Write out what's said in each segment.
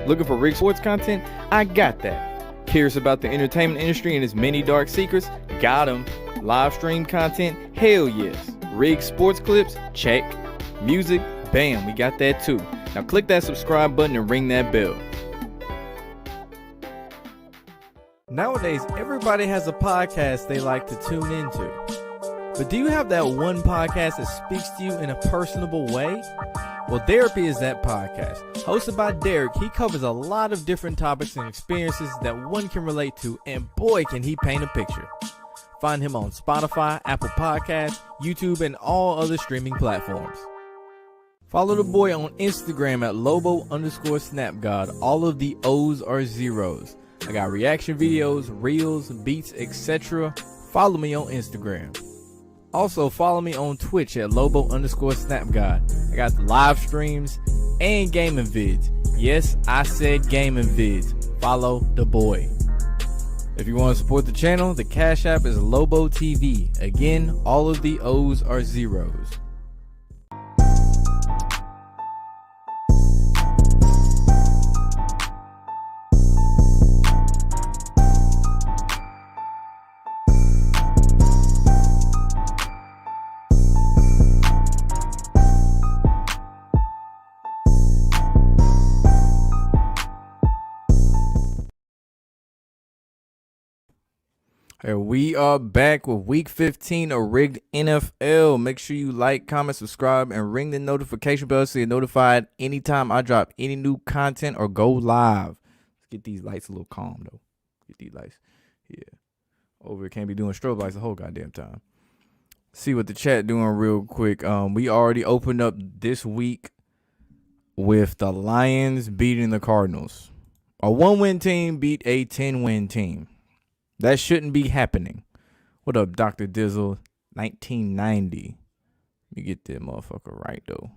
Looking for rig sports content? I got that. Curious about the entertainment industry and its many dark secrets? Got them. Live stream content? Hell yes. Rig sports clips? Check. Music? Bam, we got that too. Now click that subscribe button and ring that bell. Nowadays, everybody has a podcast they like to tune into. But do you have that one podcast that speaks to you in a personable way? Well, Therapy is that podcast. Hosted by Derek, he covers a lot of different topics and experiences that one can relate to, and boy, can he paint a picture. Find him on Spotify, Apple Podcasts, YouTube, and all other streaming platforms. Follow the boy on Instagram at Lobo_SnapGod. All of the O's are zeros. I got reaction videos, reels, beats, etc. Follow me on Instagram. Also, follow me on Twitch at Lobo_SnapGod. I got the live streams and gaming vids. Yes, I said gaming vids. Follow the boy. If you want to support the channel, the Cash App is Lobo TV. Again, all of the O's are zeros. And we are back with week 15 of Rigged NFL. Make sure you like, comment, subscribe, and ring the notification bell so you're notified anytime I drop any new content or go live. Let's get these lights a little calm, though. Get these lights. Yeah. Over here, can't be doing strobe lights the whole goddamn time. See what the chat doing real quick. We already opened up this week with the Lions beating the Cardinals. A 1-win team beat a 10-win team. That shouldn't be happening. What up, Dr. Dizzle? 1990. Let me get that motherfucker right, though.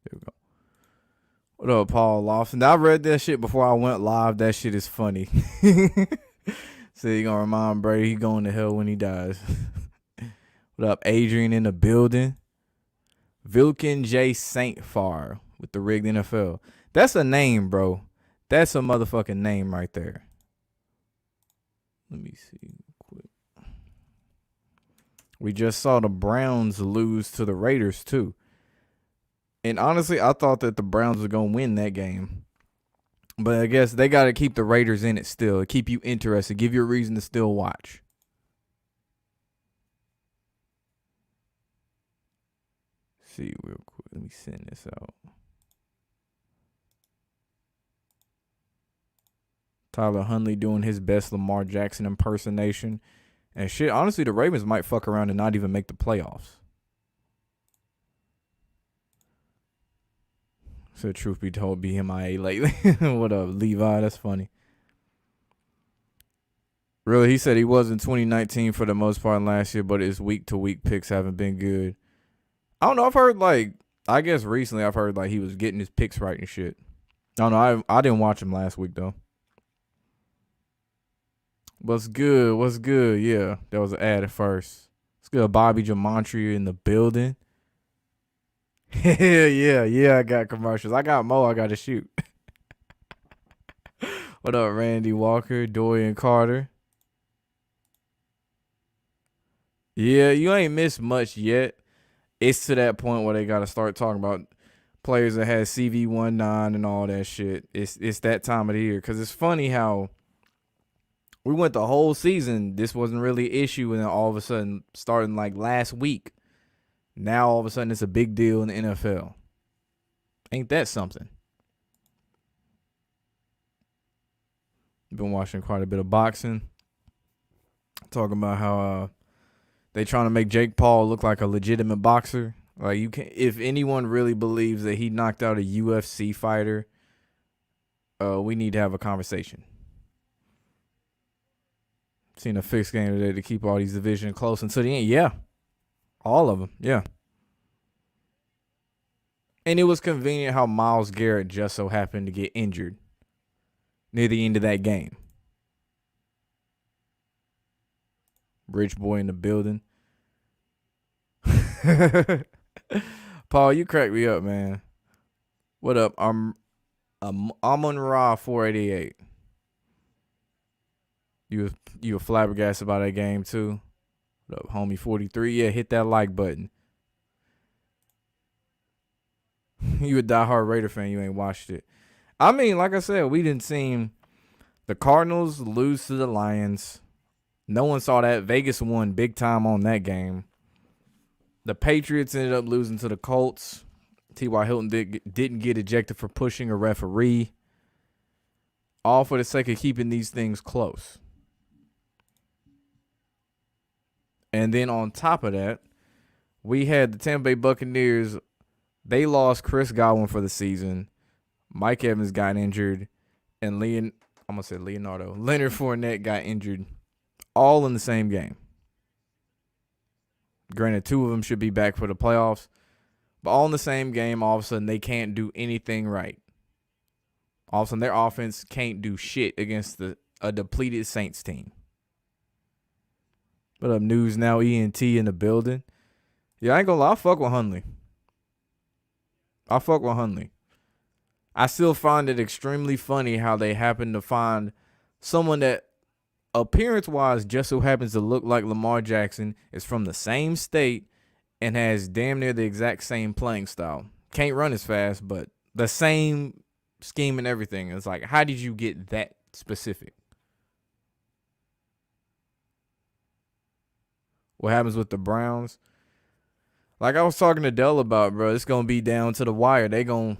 There we go. What up, Paul Lawson? I read that shit before I went live. That shit is funny. So you gonna remind Brady he going to hell when he dies. What up, Adrian in the building? Vilkin J. Saint Far with the Rigged NFL. That's a name, bro. That's a motherfucking name right there. Let me see quick. We just saw the Browns lose to the Raiders too. And honestly, I thought that the Browns were going to win that game. But I guess they got to keep the Raiders in it still. Keep you interested. Give you a reason to still watch. See real quick. Let me send this out. Tyler Huntley doing his best Lamar Jackson impersonation. And shit, honestly, the Ravens might fuck around and not even make the playoffs. So truth be told, be MIA lately. What up, Levi? That's funny. Really, he said he was in 2019 for the most part last year, but his week-to-week picks haven't been good. I don't know. I've heard, I guess recently I've heard, he was getting his picks right and shit. I don't know. I didn't watch him last week, though. What's good? What's good? Yeah, that was an ad at first. What's good? Bobby Gematria in the building. yeah, I got commercials. I got more I got to shoot. What up, Randy Walker, Dorian Carter? Yeah, you ain't missed much yet. It's to that point where they got to start talking about players that had CV19 and all that shit. It's that time of the year. Because it's funny how we went the whole season, this wasn't really an issue, and then all of a sudden, starting last week, now all of a sudden it's a big deal in the NFL. Ain't that something? Been watching quite a bit of boxing. Talking about how they trying to make Jake Paul look like a legitimate boxer. You can, if anyone really believes that he knocked out a UFC fighter, we need to have a conversation. Seen a fixed game today to keep all these divisions close until the end. Yeah. All of them. Yeah. And it was convenient how Myles Garrett just so happened to get injured near the end of that game. Rich boy in the building. Paul, you crack me up, man. What up? Amon-Ra 488. You were flabbergasted about that game too. What up, homie 43? Yeah, hit that like button. You a diehard Raider fan, you ain't watched it. I mean, like I said, we didn't see the Cardinals lose to the Lions. No one saw that. Vegas won big time on that game. The Patriots ended up losing to the Colts. T.Y. Hilton didn't get ejected for pushing a referee. All for the sake of keeping these things close. And then on top of that, we had the Tampa Bay Buccaneers. They lost Chris Godwin for the season. Mike Evans got injured. And Leonard Fournette got injured. All in the same game. Granted, 2 of them should be back for the playoffs. But all in the same game, all of a sudden, they can't do anything right. All of a sudden, their offense can't do shit against a depleted Saints team. What up, News Now? ENT in the building. Yeah, I ain't gonna lie. I fuck with Hundley. I still find it extremely funny how they happen to find someone that, appearance-wise, just so happens to look like Lamar Jackson, is from the same state, and has damn near the exact same playing style. Can't run as fast, but the same scheme and everything. It's like, how did you get that specific? What happens with the Browns? Like I was talking to Dell about, bro, it's going to be down to the wire. They gonna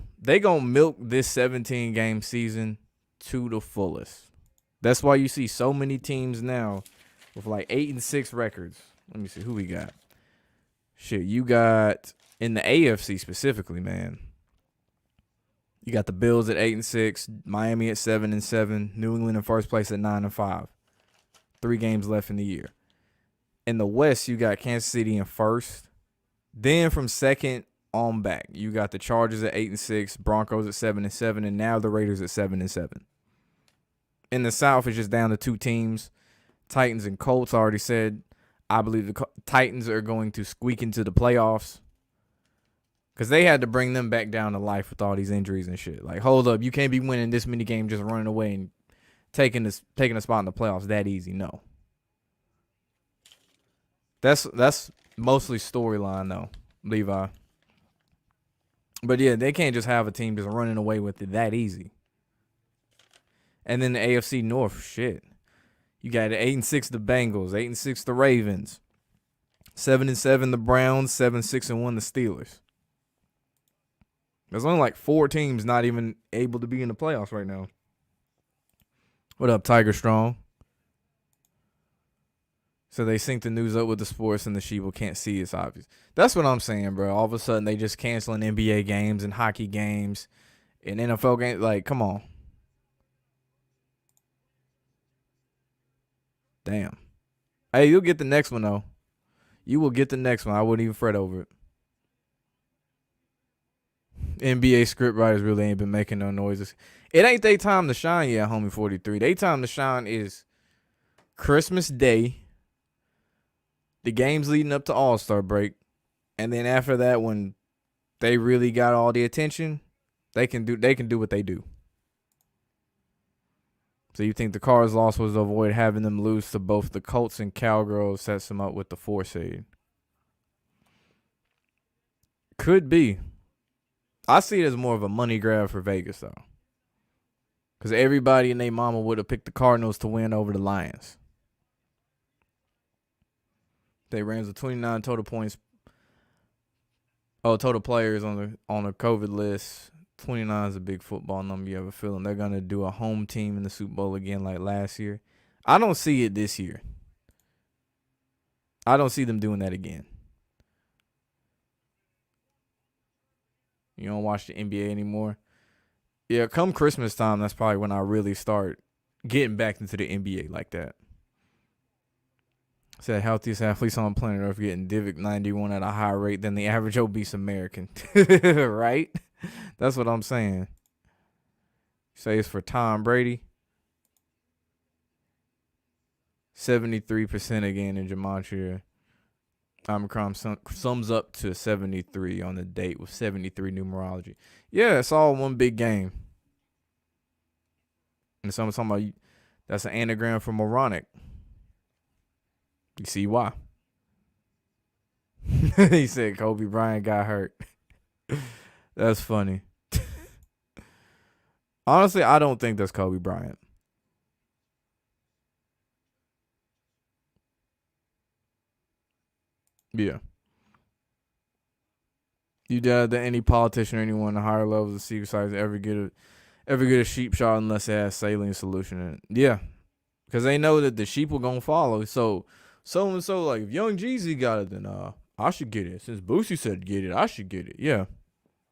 milk this 17-game season to the fullest. That's why you see so many teams now with like 8-6 records. Let me see who we got. Shit, you got in the AFC specifically, man. You got the Bills at 8-6, Miami at 7-7, New England in first place at 9-5. 3 games left in the year. In the West, you got Kansas City in first. Then from second on back, you got the Chargers at 8-6, Broncos at 7-7, and now the Raiders at 7-7. In the South, it's just down to 2 teams. Titans and Colts. I already said I believe the Titans are going to squeak into the playoffs because they had to bring them back down to life with all these injuries and shit. Like, hold up, you can't be winning this many games just running away and taking a spot in the playoffs that easy. No. That's mostly storyline though, Levi. But yeah, they can't just have a team just running away with it that easy. And then the AFC North, shit. You got 8-6 the Bengals, 8-6 the Ravens, 7-7 the Browns, 7-6-1 the Steelers. There's only like 4 teams not even able to be in the playoffs right now. What up, Tiger Strong? So they sync the news up with the sports and the sheeple can't see. It's obvious. That's what I'm saying, bro. All of a sudden they just canceling NBA games and hockey games and NFL games. Like, come on. Damn. Hey, you'll get the next one, though. You will get the next one. I wouldn't even fret over it. NBA scriptwriters really ain't been making no noises. It ain't they time to shine yet, homie 43. They time to shine is Christmas Day, the games leading up to All-Star break, and then after that, when they really got all the attention, they can do what they do. So you think the Cards' loss was to avoid having them lose to both the Colts and Cowgirls sets them up with the 4 seed? Could be. I see it as more of a money grab for Vegas, though. Because everybody and their mama would have picked the Cardinals to win over the Lions. They ran with 29 total points. Oh, total players on the COVID list. 29 is a big football number. You have a feeling they're going to do a home team in the Super Bowl again like last year? I don't see it this year. I don't see them doing that again. You don't watch the NBA anymore? Yeah, come Christmas time, that's probably when I really start getting back into the NBA like that. Said healthiest athletes on planet Earth getting Divic 91 at a higher rate than the average obese American. Right? That's what I'm saying. Say it's for Tom Brady. 73% again in Gematria. Omicron sums up to 73 on the date with 73 numerology. Yeah, it's all one big game. And someone's talking about that's an anagram for moronic. You see why? He said Kobe Bryant got hurt. That's funny. Honestly, I don't think that's Kobe Bryant. Yeah. You doubt that any politician or anyone in the higher levels of secret society ever get a sheep shot unless it has saline solution in it. Yeah. Because they know that the sheep will gonna follow. So and so, like, if Young Jeezy got it, then I should get it. Since Boosie said get it, I should get it. Yeah.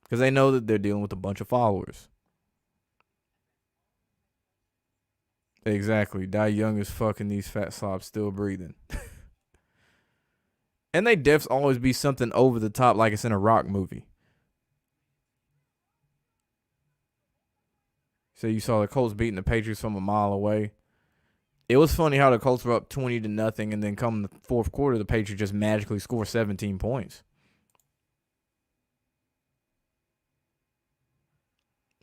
Because they know that they're dealing with a bunch of followers. Exactly. Die young as fucking these fat slops still breathing. And they deaths always be something over the top like it's in a rock movie. So you saw the Colts beating the Patriots from a mile away. It was funny how the Colts were up 20-0, and then come the fourth quarter, the Patriots just magically score 17 points.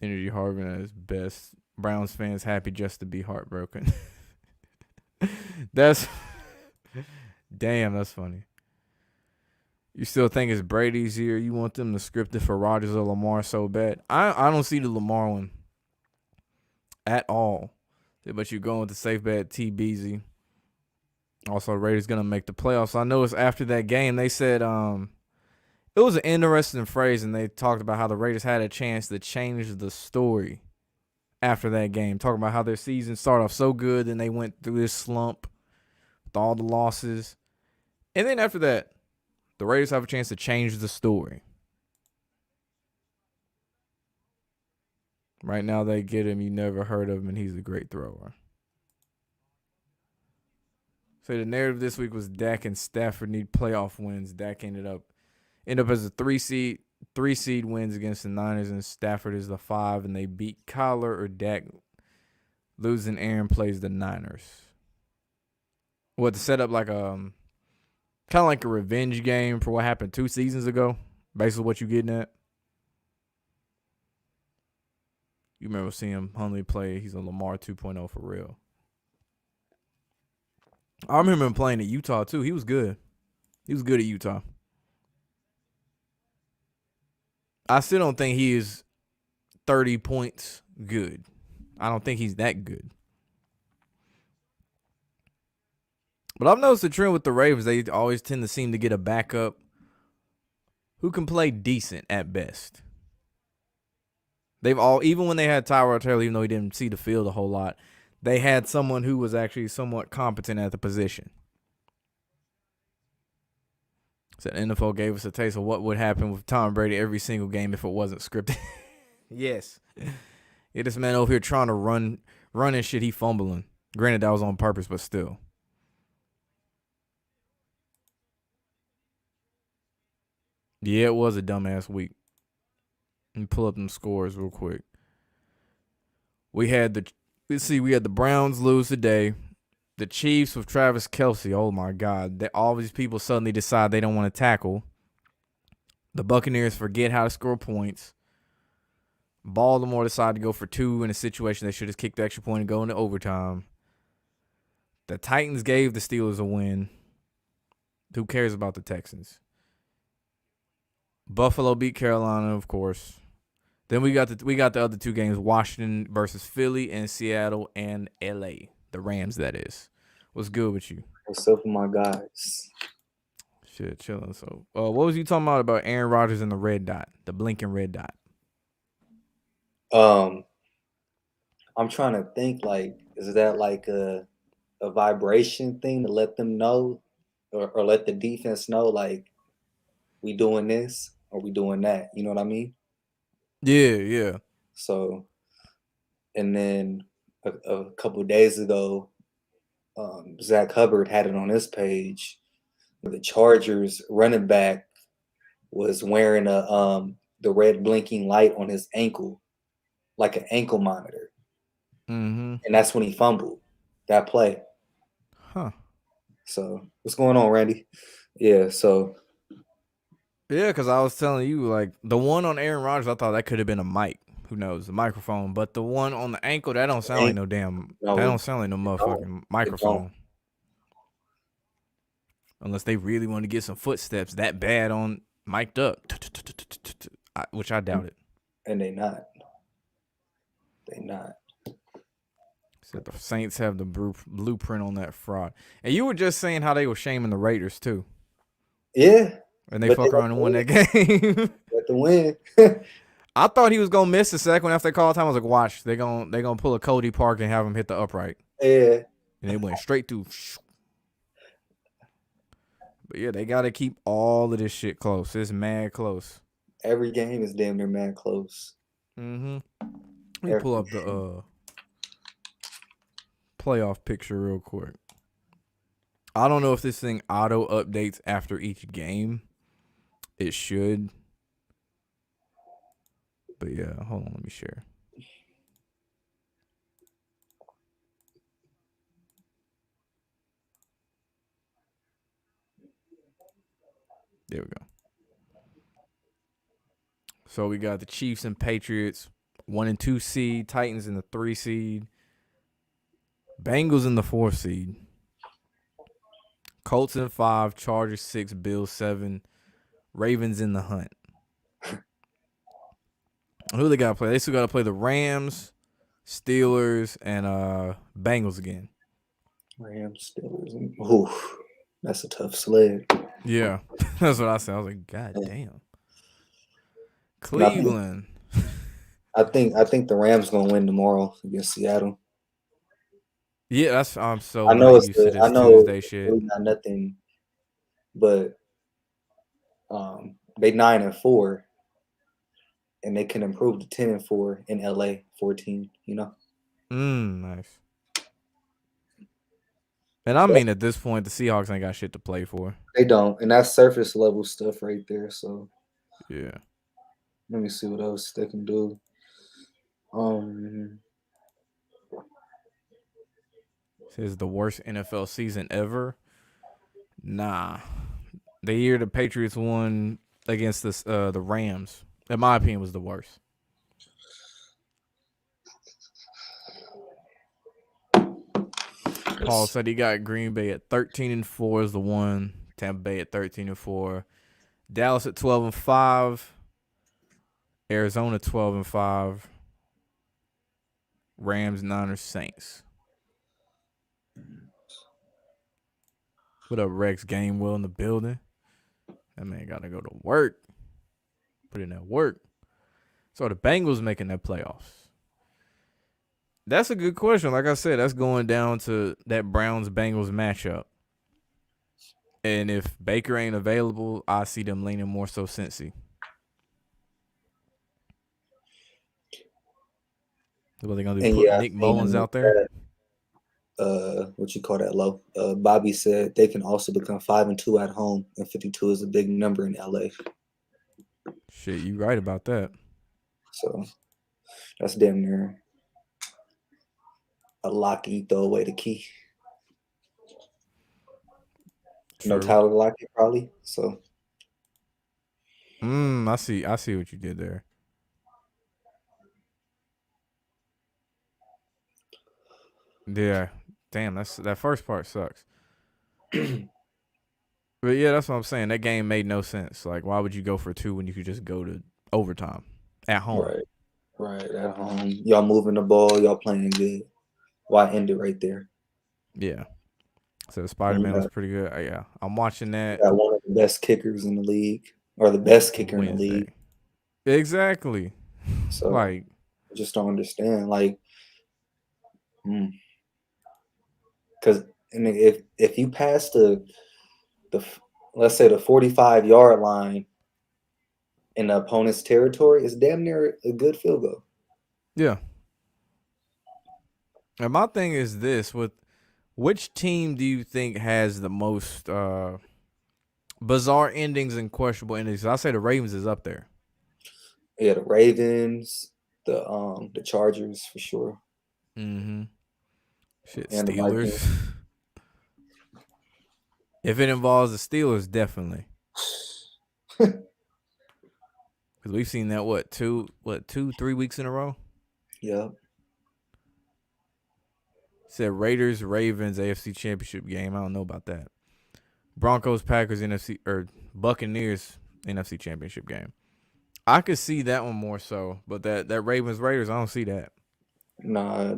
Energy Harvin at his best. Browns fans happy just to be heartbroken. That's damn, that's funny. You still think it's Brady's year? You want them to script it for Rodgers or Lamar so bad? I don't see the Lamar one at all. But you're going with the safe bet, T. Beasy. Also, Raiders going to make the playoffs. I know it's after that game. They said it was an interesting phrase, and they talked about how the Raiders had a chance to change the story after that game. Talking about how their season started off so good, and they went through this slump with all the losses. And then after that, the Raiders have a chance to change the story. Right now, they get him. You never heard of him, and he's a great thrower. So the narrative this week was Dak and Stafford need playoff wins. Dak ended up as a 3 seed. 3 seed wins against the Niners, and Stafford is the 5, and they beat Kyler or Dak. Losing Aaron plays the Niners. What, to set up like kind of like a revenge game for what happened 2 seasons ago? Basically what you getting at? You remember seeing Hundley play. He's a Lamar 2.0 for real. I remember him playing at Utah, too. He was good. He was good at Utah. I still don't think he is 30 points good. I don't think he's that good. But I've noticed the trend with the Ravens. They always tend to seem to get a backup who can play decent at best. Even when they had Tyrod Taylor, even though he didn't see the field a whole lot, they had someone who was actually somewhat competent at the position. So the NFL gave us a taste of what would happen with Tom Brady every single game if it wasn't scripted. Yes. Yeah, this man over here trying to run and shit, he fumbling. Granted, that was on purpose, but still. Yeah, it was a dumbass week. Let me pull up them scores real quick. We had the Browns lose today. The Chiefs with Travis Kelce. Oh my God. All these people suddenly decide they don't want to tackle. The Buccaneers forget how to score points. Baltimore decided to go for 2 in a situation they should have kicked the extra point and go into overtime. The Titans gave the Steelers a win. Who cares about the Texans? Buffalo beat Carolina, of course. Then we got the other 2 games, Washington versus Philly and Seattle and LA. The Rams, that is. What's good with you? What's up with my guys? Shit, chilling. So, what was you talking about Aaron Rodgers and the red dot, the blinking red dot? I'm trying to think, like, is that like a vibration thing to let them know or let the defense know, like, we doing this or we doing that? You know what I mean? Yeah. So, and then a couple of days ago, Zach Hubbard had it on his page. The Chargers running back was wearing the red blinking light on his ankle, like an ankle monitor. Mm-hmm. And that's when he fumbled that play. Huh. So what's going on, Randy? Yeah, because I was telling you, like, the one on Aaron Rodgers, I thought that could have been a mic. who knows, the microphone. But the one on the ankle, that don't sound like no damn. No, That don't sound like no it don't. motherfucking microphone. Unless they really want to get some footsteps that bad on mic'd up, which I doubt it. And they not. Said the Saints have the blueprint on that fraud. And you were just saying how they were shaming the Raiders too. Yeah. And they fuck around and won that game. Got the win. I thought he was gonna miss the second one after they called time. I was like, watch, they gonna pull a Cody Park and have him hit the upright. Yeah. And they went straight through. But yeah, they gotta keep all of this shit close. It's mad close. Every game is damn near mad close. Mm-hmm. Let me pull up the playoff picture real quick. I don't know if this thing auto updates after each game. It should. But yeah, hold on, let me share. There we go. So we got the Chiefs and Patriots, 1 and 2 seed, Titans in the 3 seed, Bengals in the 4 seed, Colts in 5, Chargers 6, Bills 7, Ravens in the hunt. Who they got to play? They still got to play the Rams, Steelers, and Bengals again. Rams, Steelers. Oof, that's a tough sled. Yeah, that's what I said. I was like, God damn. Cleveland. I think the Rams gonna win tomorrow against Seattle. Yeah, I'm so I know it's used to this I know Tuesday shit. really not nothing, but they 9-4, and they can improve to 10-4 in LA 14. You know. Nice. And I mean, at this point, the Seahawks ain't got shit to play for. They don't, and that's surface level stuff right there. So yeah. Let me see what else they can do. Says the worst NFL season ever. Nah, the year the Patriots won against the Rams, in my opinion, was the worst. Paul said he got Green Bay at 13-4 is the one. Tampa Bay at 13-4. Dallas at 12-5. Arizona 12-5. Rams, Niners, Saints. What up, Rex Gamewell in the building? That man got to go to work. Put in that work. So the Bengals making that playoffs. That's a good question. Like I said, that's going down to that Browns-Bengals matchup. And if Baker ain't available, I see them leaning more so Cincy. What are they gonna do? Put Nick Mullins out there? What you call that, low? Bobby said they can also become 5-2 at home, and 52 is a big number in LA. Shit, you right about that. So that's damn near a lock and you throw away the key. True. No Tyler Lockett probably. So I see what you did there. Yeah. Damn, that first part sucks. But yeah, that's what I'm saying. That game made no sense. Like, why would you go for 2 when you could just go to overtime at home? Right, at home. Y'all moving the ball, y'all playing good. Why end it right there? Yeah. So Spider-Man was pretty good. Yeah, I'm watching that. Got one of the best kickers in the league, or the best kicker in the league. Exactly. So like, I just don't understand. Like, because I mean, if you pass the let's say the 45-yard line in the opponent's territory, it's damn near a good field goal. Yeah. And my thing is this: with which team do you think has the most bizarre endings and questionable endings? I say the Ravens is up there. Yeah, the Ravens, the Chargers for sure. Mm-hmm. Shit, and Steelers. If it involves the Steelers, definitely. Because we've seen that, 3 weeks in a row? Yep. Said Raiders, Ravens, AFC Championship game. I don't know about that. Broncos, Packers, NFC, or Buccaneers, NFC Championship game. I could see that one more so, but that Ravens, Raiders, I don't see that. Nah,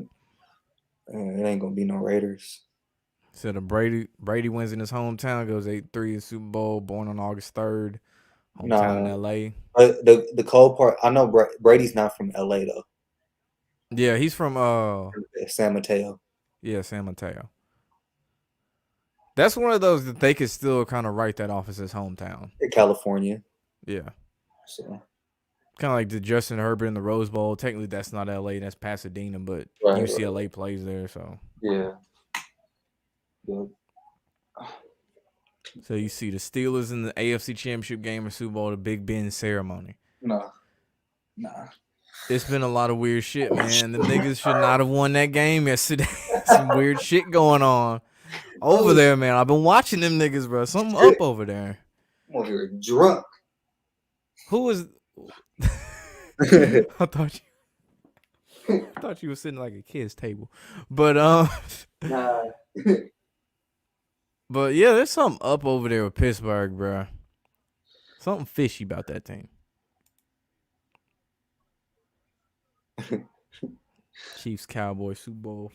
it ain't gonna be no Raiders. Said Brady wins in his hometown, goes 8-3 in Super Bowl, born on August 3rd, hometown in Nah, LA. the cold part. I know Brady's not from LA though. Yeah, he's from San Mateo. Yeah, San Mateo. That's one of those that they could still kind of write that off as his hometown. California. Yeah. So kind of like the Justin Herbert in the Rose Bowl. Technically, that's not LA, that's Pasadena, but right, UCLA right. plays there, so. Yeah. Yep. So you see the Steelers in the AFC Championship game or Super Bowl, the Big Ben ceremony. Nah. It's been a lot of weird shit, man. The niggas should not have won that game yesterday. Some weird shit going on over there, man. I've been watching them niggas, bro. Something up over there. I'm over here drunk. Who was? I thought you were sitting like a kid's table, but Nah. But yeah, there's something up over there with Pittsburgh, bro. Something fishy about that team. Chiefs, Cowboys, Super Bowl.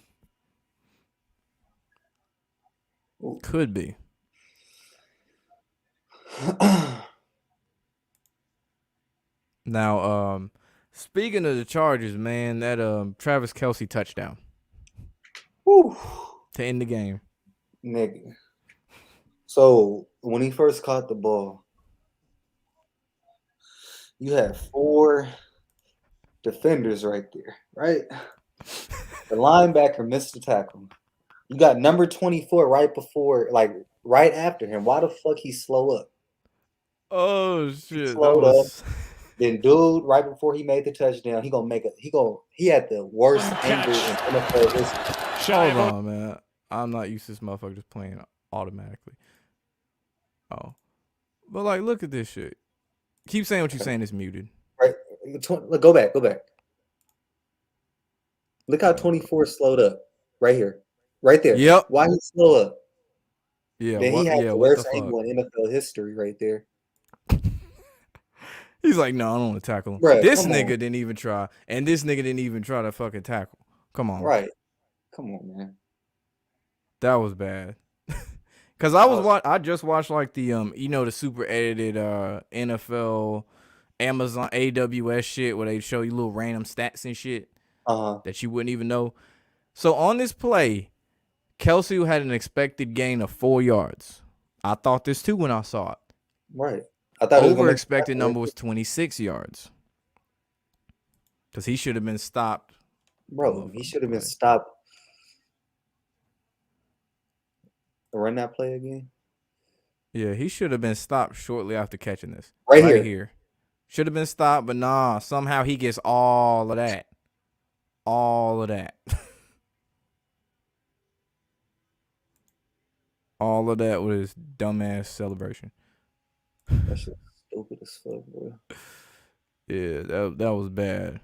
Could be. Now, speaking of the Chargers, man, that Travis Kelce touchdown. Whew. To end the game. Nigga. So when he first caught the ball, you had 4 defenders right there, right? The linebacker missed the tackle. You got number 24 right after him. Why the fuck he slow up? Oh shit! Slowed up. Then dude, right before he made the touchdown, he had the worst angle in NFL history. Hold on, man. I'm not used to this motherfucker just playing automatically. Oh. But like, look at this shit. Keep saying what you're saying is muted. Right. Go back. Look how 24 slowed up. Right here. Right there. Yep. Why he slow up? Yeah. Then he had the worst angle in NFL history right there. He's like, no, I don't want to tackle him. Bruh, this nigga didn't even try. And this nigga didn't even try to fucking tackle. Come on. Right. Come on, man. That was bad. Cause I just watched like the the super edited NFL Amazon AWS shit where they show you little random stats and shit that you wouldn't even know. So on this play, Kelce had an expected gain of 4 yards. I thought this too when I saw it. Right. I thought over expected number was 26 yards. Cause he should have been stopped. Bro, he should have been stopped. Run that play again. Yeah, he should have been stopped shortly after catching this. Right here. Should have been stopped, but nah, somehow he gets all of that. All of that. All of that with his dumbass celebration. That shit stupid as fuck, bro. Yeah, that was bad.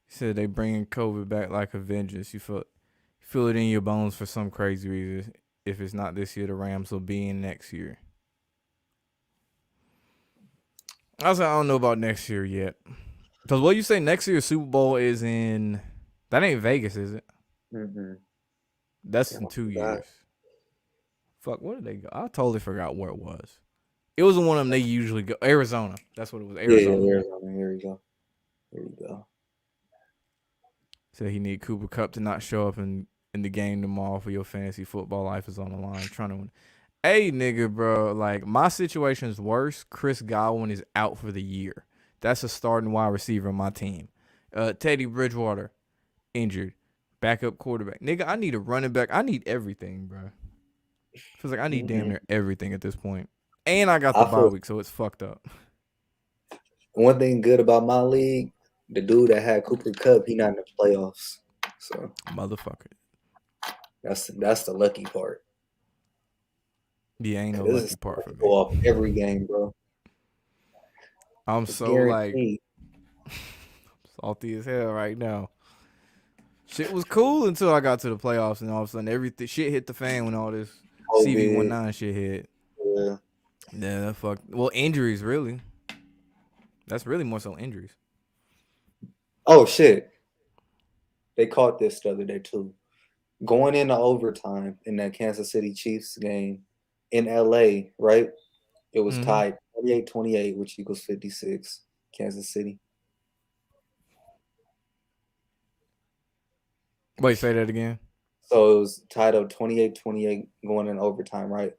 He said they bringing COVID back like a vengeance. You feel it in your bones for some crazy reason. If it's not this year, the Rams will be in next year. I was like, I don't know about next year yet. Because what you say next year Super Bowl is in... That ain't Vegas, is it? Mm-hmm. That's in 2 years. Fuck, where did they go? I totally forgot where it was. It was one of them they usually go. Arizona. That's what it was. Arizona. Yeah, Arizona. Here we go. So he need Cooper Kupp to not show up in the game tomorrow for your fantasy football life is on the line. Trying to win. Hey, nigga, bro. Like, my situation is worse. Chris Godwin is out for the year. That's a starting wide receiver on my team. Teddy Bridgewater, injured. Backup quarterback. Nigga, I need a running back. I need everything, bro. Feels like I need damn near everything at this point. And I got the bye week, so it's fucked up. One thing good about my league, the dude that had Cooper Kupp, he not in the playoffs. So motherfucker. That's the lucky part. Yeah, ain't no lucky part for me. Go off every game, bro. I'm It's so like guaranteed. salty as hell right now. Shit was cool until I got to the playoffs, and all of a sudden everything shit hit the fan when all this COVID. CV19 shit hit. Yeah. Yeah, that fuck. Well, injuries really. That's really more so injuries. Oh shit. They caught this the other day too. Going into overtime in that Kansas City Chiefs game in LA, right? It was Mm-hmm. tied 28-28, which equals 56, Kansas City. Wait, say that again. So it was tied up 28-28 going in overtime, right?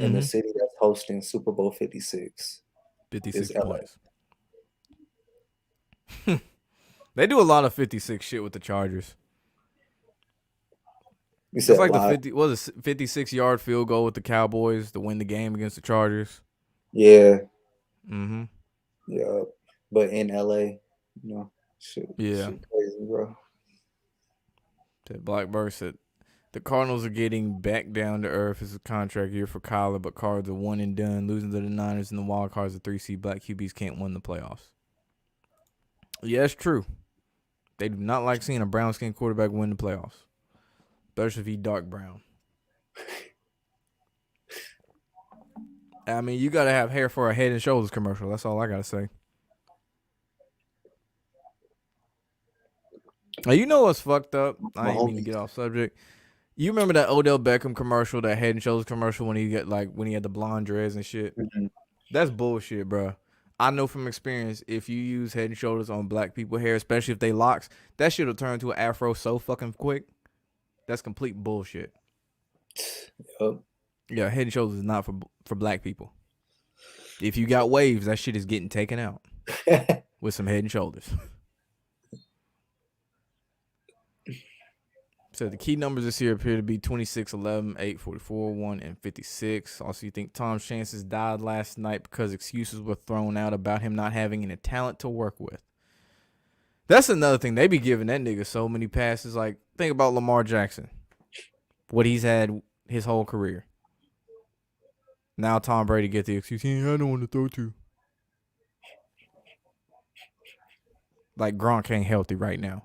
And the Mm-hmm. city that's hosting Super Bowl 56 is 56 LA. points. They do a lot of 56 shit with the Chargers. You It's said a like the lot. 56-yard field goal with the Cowboys to win the game against the Chargers. Yeah. Mm-hmm. Yeah. But in LA, shit Yeah. crazy, bro. That Blackbird said the Cardinals are getting back down to earth. It's a contract year for Kyler, but Cards are one and done. Losing to the Niners and the Wild Cards, the 3 seed black QBs can't win the playoffs. Yeah, it's true. They do not like seeing a brown skinned quarterback win the playoffs. Especially if he dark brown. I mean, you gotta have hair for a Head and Shoulders commercial. That's all I gotta say. Now, you know what's fucked up? I ain't mean to Mahomes. get off subject. You remember that Odell Beckham commercial, that Head and Shoulders commercial when he had the blonde dreads and shit? Mhm. That's bullshit, bro. I know from experience, if you use Head and Shoulders on black people hair, especially if they locks, that shit'll turn to an afro so fucking quick. That's complete bullshit. Yep. Yeah, Head and Shoulders is not for black people. If you got waves, that shit is getting taken out with some Head and Shoulders. So the key numbers this year appear to be 26, 11, 8, 44, 1, and 56. Also, you think Tom's chances died last night because excuses were thrown out about him not having any talent to work with. That's another thing. They be giving that nigga so many passes. Like, think about Lamar Jackson. What he's had his whole career. Now Tom Brady get the excuse, he ain't had no one to throw to. Like Gronk ain't healthy right now.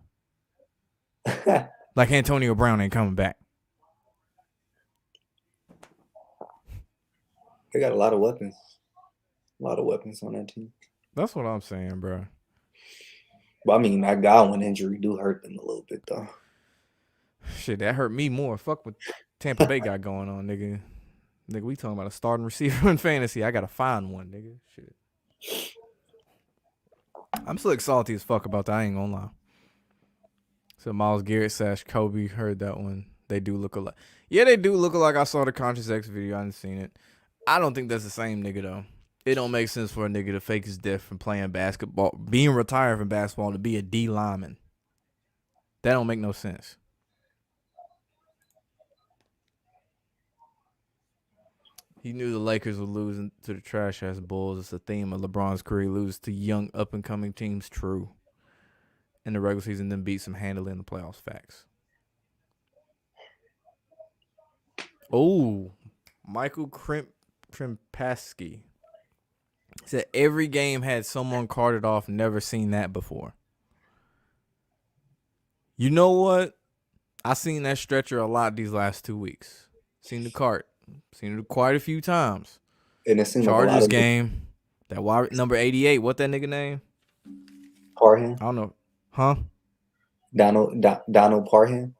Like Antonio Brown ain't coming back. They got a lot of weapons. A lot of weapons on that team. That's what I'm saying, bro. But I mean, that Godwin injury do hurt them a little bit, though. Shit, that hurt me more. Fuck what Tampa Bay got going on, nigga. Nigga, we talking about a starting receiver in fantasy. I gotta find one, nigga. Shit. I'm still salty as fuck about that. I ain't gonna lie. So Myles Garrett / Kobe, heard that one. They do look alike. Yeah, they do look alike. I saw the Conscious X video. I didn't seen it. I don't think that's the same nigga though. It don't make sense for a nigga to fake his death from playing basketball, being retired from basketball, to be a D lineman. That don't make no sense. He knew the Lakers were losing to the trash ass Bulls. It's a theme of LeBron's career. Lose to young up and coming teams. True. In the regular season, then beat some handily in the playoffs. Facts. Oh, Michael Krimpaski said every game had someone carted off. Never seen that before. You know what? I seen that stretcher a lot these last 2 weeks. Seen the cart. Seen it quite a few times. And it seemed Chargers like a lot of game. That wide number 88. What that nigga name? Parham. I don't know. Huh? Donald Parham.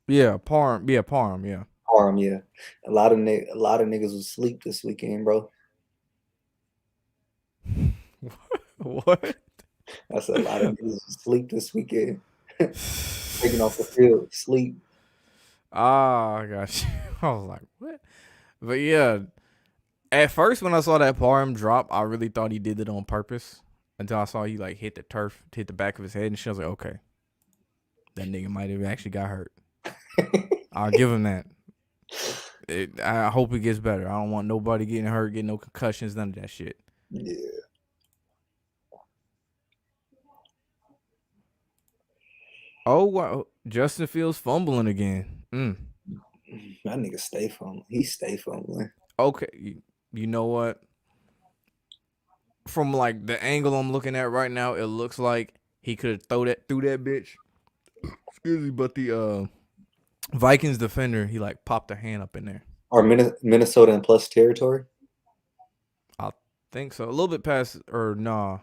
Yeah, Parham. Yeah, Parham. Yeah. Parham. Yeah. A lot of niggas was asleep this weekend, bro. What? I said a lot of niggas was asleep this weekend. Taking off the field, sleep. Ah, I got you. I was like, what? But yeah, at first when I saw that Parham drop, I really thought he did it on purpose. Until I saw he like hit the turf, hit the back of his head, and shit. I was like, okay, that nigga might have actually got hurt. I'll give him that. I hope he gets better. I don't want nobody getting hurt, getting no concussions, none of that shit. Yeah. Oh, wow. Justin Fields fumbling again. That nigga stay fumbling. He stay fumbling. Okay. You know what? from like the angle I'm looking at right now, it looks like he could throw that through that bitch. Excuse me, but the Vikings defender, he like popped a hand up in there. Are Minnesota in plus territory? I think so. A little bit past, or nah.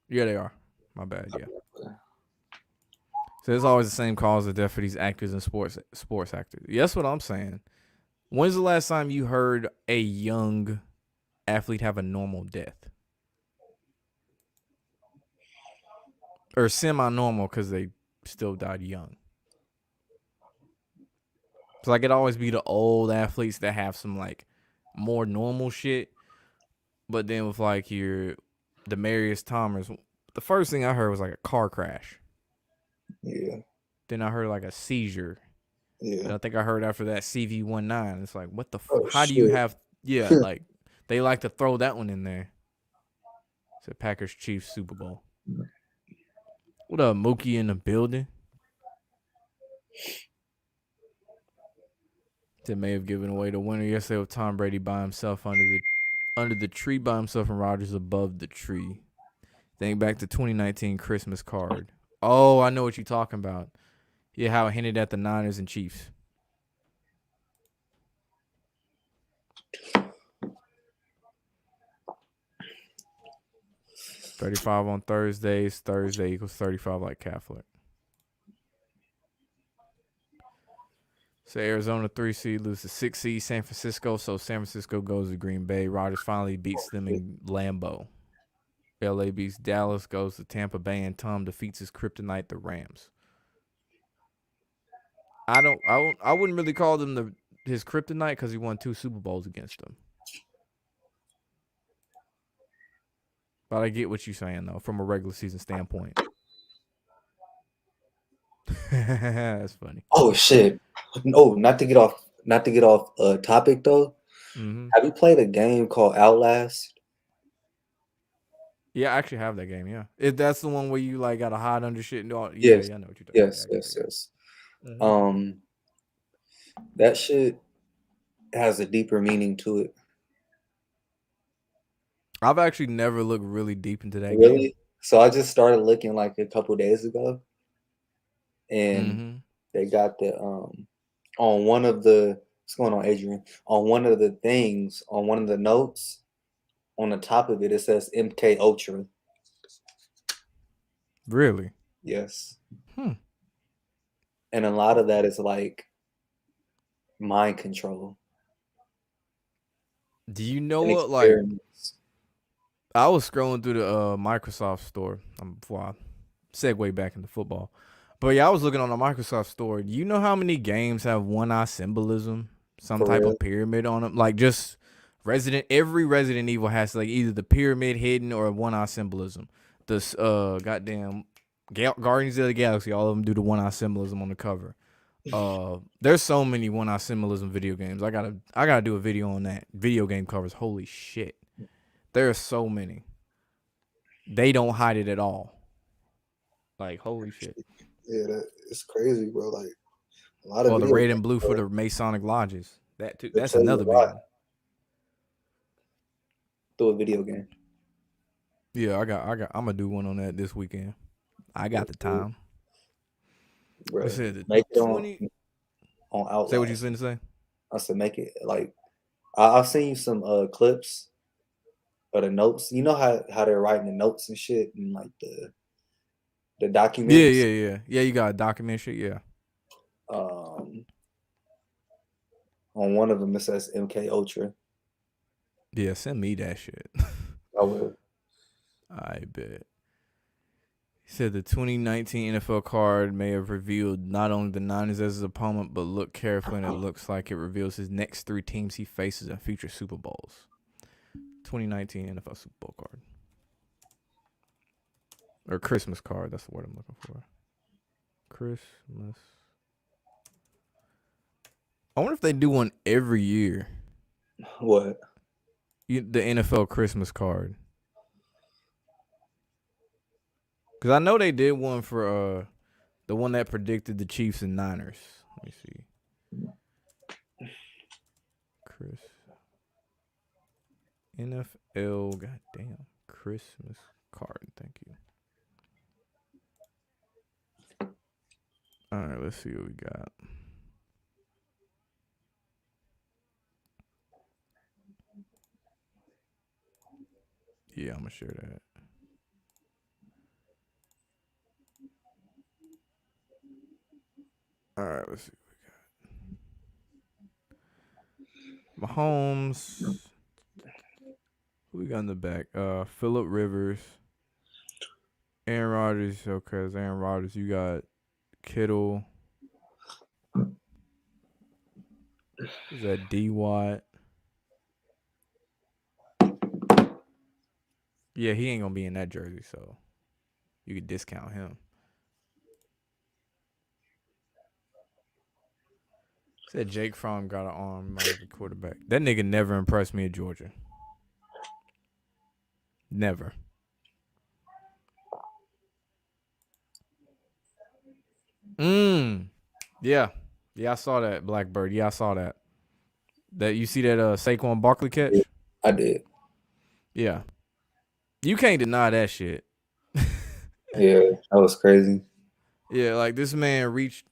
Yeah, they are. My bad. Yeah. So it's always the same cause of death for these actors and sports actors. Yeah, that's what I'm saying. When's the last time you heard a young athlete have a normal death? Or semi-normal because they still died young. So like it always be the old athletes that have some like more normal shit. But then with like your Demarius Thomas, the first thing I heard was like a car crash. Yeah. Then I heard like a seizure. Yeah. And I think I heard after that CV-19. It's like, what the Oh, how do you have like they like to throw that one in there. It's a Packers Chiefs Super Bowl. What up, Mookie in the building? That may have given away the winner yesterday with Tom Brady by himself under the tree by himself and Rodgers above the tree. Think back to 2019 Christmas card. Oh, I know what you're talking about. Yeah, how it hinted at the Niners and Chiefs. $35 on Thursdays. Thursday equals 35 like Catholic. So Arizona 3 seed loses to 6 seed San Francisco. So San Francisco goes to Green Bay. Rodgers finally beats them in Lambeau. LA beats Dallas, goes to Tampa Bay, and Tom defeats his kryptonite, the Rams. I wouldn't really call them his kryptonite because he won 2 Super Bowls against them. But I get what you're saying though, from a regular season standpoint. That's funny. Oh shit! No, not to get off topic though. Mm-hmm. Have you played a game called Outlast? Yeah, I actually have that game. Yeah, that's the one where you like got to hide under shit and all. Yes. Yeah, I know what you're talking about. Yes. Mm-hmm. That shit has a deeper meaning to it. I've actually never looked really deep into that Really? game. So I just started looking like a couple days ago, and they got the on one of the what's going on, Adrian? On one of the things, on one of the notes, on the top of it, it says MK Ultra. Really? Yes. And a lot of that is like mind control. Do you know what? Like, Experiments. I was scrolling through the Microsoft store before I segue back into football. But yeah, I was looking on the Microsoft store. Do you know how many games have one-eye symbolism? Some For type real? of pyramid on them? Like just every Resident Evil has like either the pyramid hidden or a one-eye symbolism. The goddamn Guardians of the Galaxy, all of them do the one-eye symbolism on the cover. There's so many one-eye symbolism video games. I gotta do a video on that. Video game covers. Holy shit. There are so many. They don't hide it at all. Like, holy shit. Yeah, it's crazy, bro. Like a lot of Well, the video red games, and blue bro, for the Masonic lodges. That too. they'll That's tell you another a big lot one. through a video game. Yeah, I'm gonna do one on that this weekend. I got the time. Bro, I said the make it 20. on Outlast. Say what you going to say. I said make it like I've seen you some clips of the notes. You know how they're writing the notes and shit and like the documents. Yeah. You got to document shit. Yeah. On one of them it says MK Ultra. Yeah, send me that shit. I will. I bet. He said the 2019 NFL card may have revealed not only the Niners as his opponent, but look carefully and it looks like it reveals his next 3 teams he faces in future Super Bowls. 2019 NFL Super Bowl card. Or Christmas card, that's the word I'm looking for. Christmas. I wonder if they do one every year. What? The NFL Christmas card. Because I know they did one for the one that predicted the Chiefs and Niners. Let me see. Chris. NFL, goddamn. Christmas card. Thank you. All right, let's see what we got. Yeah, I'm gonna share that. All right, let's see what we got. Mahomes. Who we got in the back? Phillip Rivers. Aaron Rodgers. Okay, it's Aaron Rodgers. You got Kittle. Who's that? D Watt. Yeah, he ain't gonna be in that jersey, so you could discount him. Said Jake Fromm got an arm, might have a quarterback. That nigga never impressed me at Georgia. Never. Yeah. Yeah, I saw that, Blackbird. Yeah, I saw that. That you see that Saquon Barkley catch? Yeah, I did. Yeah. You can't deny that shit. Yeah, that was crazy. Yeah, like this man reached.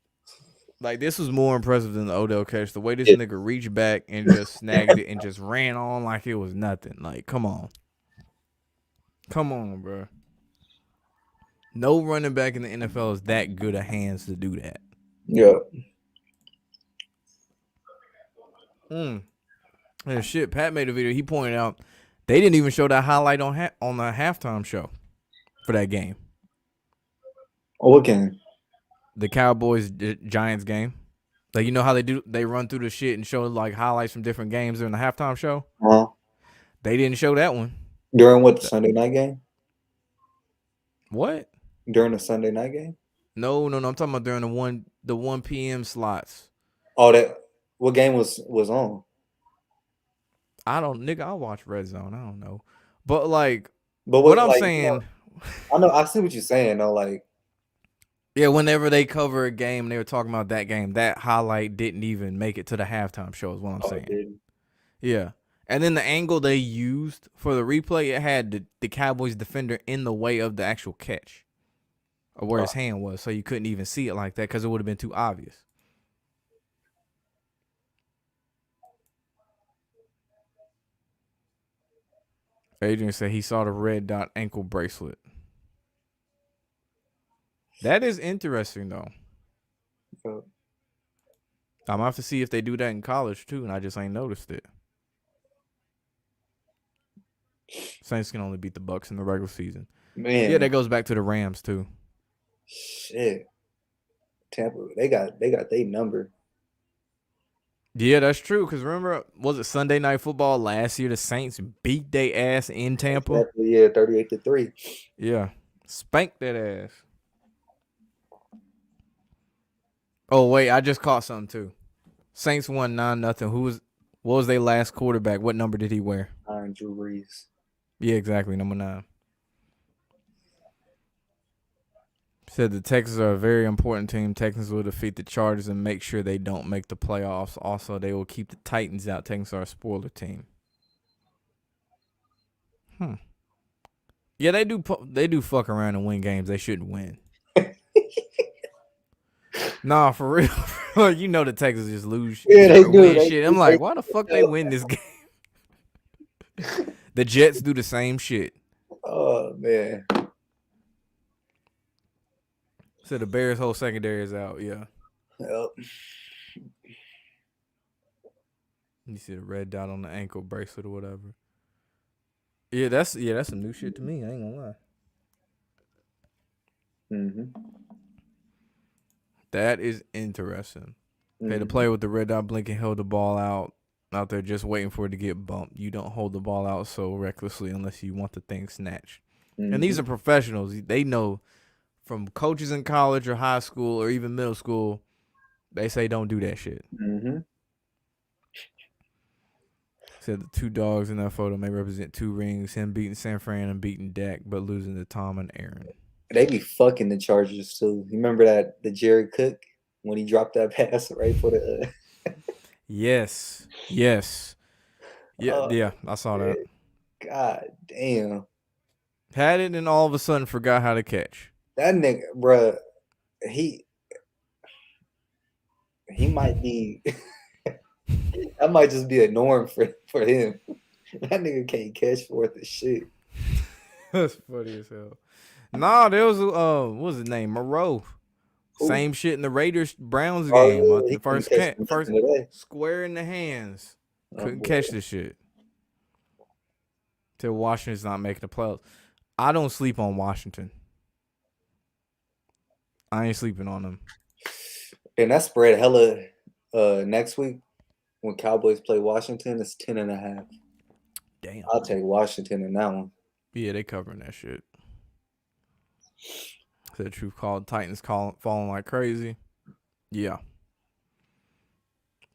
Like this was more impressive than the Odell catch. The way this Yeah. nigga reached back and just snagged it and just ran on like it was nothing. Like, come on. Come on, bro. No running back in the NFL is that good of hands to do that. Yeah. And shit, Pat made a video. He pointed out they didn't even show that highlight on the halftime show for that game. Oh, what game? The Cowboys Giants game. Like, you know how they run through the shit and show like highlights from different games during the halftime show? They didn't show that one. During what, the Sunday night game? What? During the Sunday night game? No. I'm talking about during the 1 p.m. slots. Oh, what game was on? I'll watch Red Zone. I don't know. But like, But what I'm like, saying, I know, I see what you're saying though. Like, yeah, whenever they cover a game, they were talking about that game. That highlight didn't even make it to the halftime show, is what I'm saying. It didn't. Yeah. And then the angle they used for the replay, it had the Cowboys defender in the way of the actual catch, or where his hand was, so you couldn't even see it like that because it would have been too obvious. Adrian said he saw the red dot ankle bracelet. That is interesting, though. So, I'm going to have to see if they do that in college, too, and I just ain't noticed it. Saints can only beat the Bucs in the regular season. man. Yeah, that goes back to the Rams, too. Shit. Tampa, they got their number. Yeah, that's true. Because remember, was it Sunday Night Football last year? The Saints beat their ass in Tampa. Exactly, yeah, 38-3. Yeah, spanked that ass. Oh wait, I just caught something too. Saints won 9-0. What was their last quarterback? What number did he wear? Drew Brees. Yeah, exactly, number 9. Said the Texans are a very important team. Texans will defeat the Chargers and make sure they don't make the playoffs. Also, they will keep the Titans out. Texans are a spoiler team. Yeah, they do fuck around and win games they shouldn't win. Nah, for real. You know the Texans just lose. Yeah, they do. Win shit. I'm like, why the fuck they win this game? The Jets do the same shit. Oh, man. So the Bears' whole secondary is out, yeah. Yep. You see the red dot on the ankle bracelet or whatever. Yeah, that's some new shit to me. I ain't gonna lie. Mm-hmm. That is interesting. Okay, the player with the red dot blinking held the ball out there just waiting for it to get bumped. You don't hold the ball out so recklessly unless you want the thing snatched. Mm-hmm. And these are professionals. They know from coaches in college or high school or even middle school, they say don't do that shit. Mm-hmm. Said the 2 dogs in that photo may represent 2 rings, him beating San Fran and beating Dak, but losing to Tom and Aaron. They be fucking the Chargers too. You remember the Jared Cook when he dropped that pass right for the Yes. Yeah, I saw that. God damn. Had it and all of a sudden forgot how to catch. That nigga, bruh, he might be. That might just be a norm for him. That nigga can't catch worth of shit. That's funny as hell. Nah, there was what was his name? Moreau. Who? Same shit in the Raiders Browns Oh, game. yeah, he The couldn't first catch first nothing today. square in the hands. Oh, Couldn't boy. catch the shit. Till Washington's not making the playoffs. I don't sleep on Washington. I ain't sleeping on them. And that spread hella next week when Cowboys play Washington, it's 10.5. Damn. I'll take Washington in that one. Yeah, they covering that shit. The truth called Titans falling like crazy. Yeah.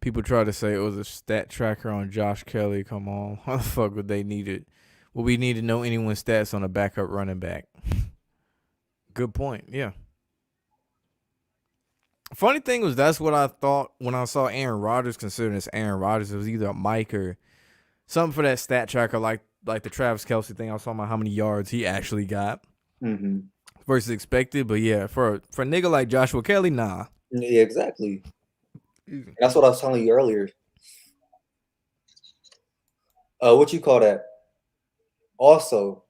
People try to say it was a stat tracker on Josh Kelly. Come on. How the fuck would they need it? Well, we need to know anyone's stats on a backup running back. Good point. Yeah. Funny thing was that's what I thought when I saw Aaron Rodgers considering it's Aaron Rodgers. It was either a Mike or something for that stat tracker like the Travis Kelce thing. I was talking about how many yards he actually got versus expected. But yeah, for a nigga like Joshua Kelly, nah. Yeah, exactly. That's what I was telling you earlier. What you call that? Also,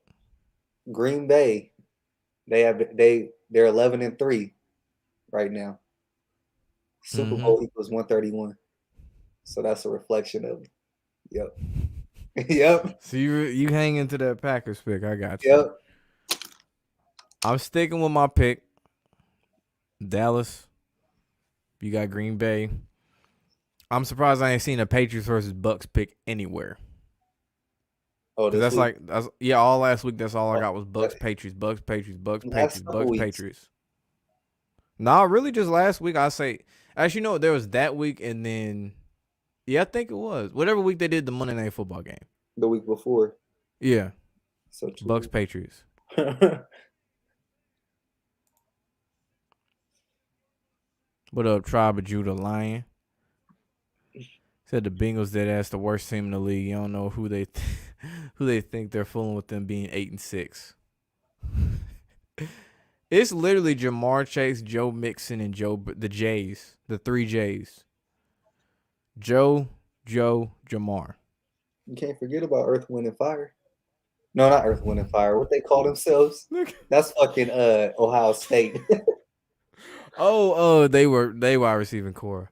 Green Bay, they're 11-3 right now. Super Bowl equals 131. So that's a reflection of it. Yep. Yep. So you hang into that Packers pick. I got you. Yep. I'm sticking with my pick. Dallas. You got Green Bay. I'm surprised I ain't seen a Patriots versus Bucks pick anywhere. Oh, that's all last week. That's all I got was Bucks, that- Patriots, Bucks, Patriots, Bucks, Last Patriots, couple Bucks, weeks. Patriots. Nah, really just last week. I say, actually, no, there was that week and then, yeah, I think it was whatever week they did the Monday Night Football game. The week before. Yeah, So Bucks, Patriots. What up, Tribe of Judah Lion? Said the Bengals dead ass the worst team in the league. You don't know who they who they think they're fooling with them being 8-6. It's literally Jamar Chase, Joe Mixon, and the Jays, the 3 Jays. Joe, Jamar. You can't forget about Earth, Wind, and Fire. No, not Earth, Wind, and Fire. What they call themselves? That's fucking Ohio State. They wide receiving core.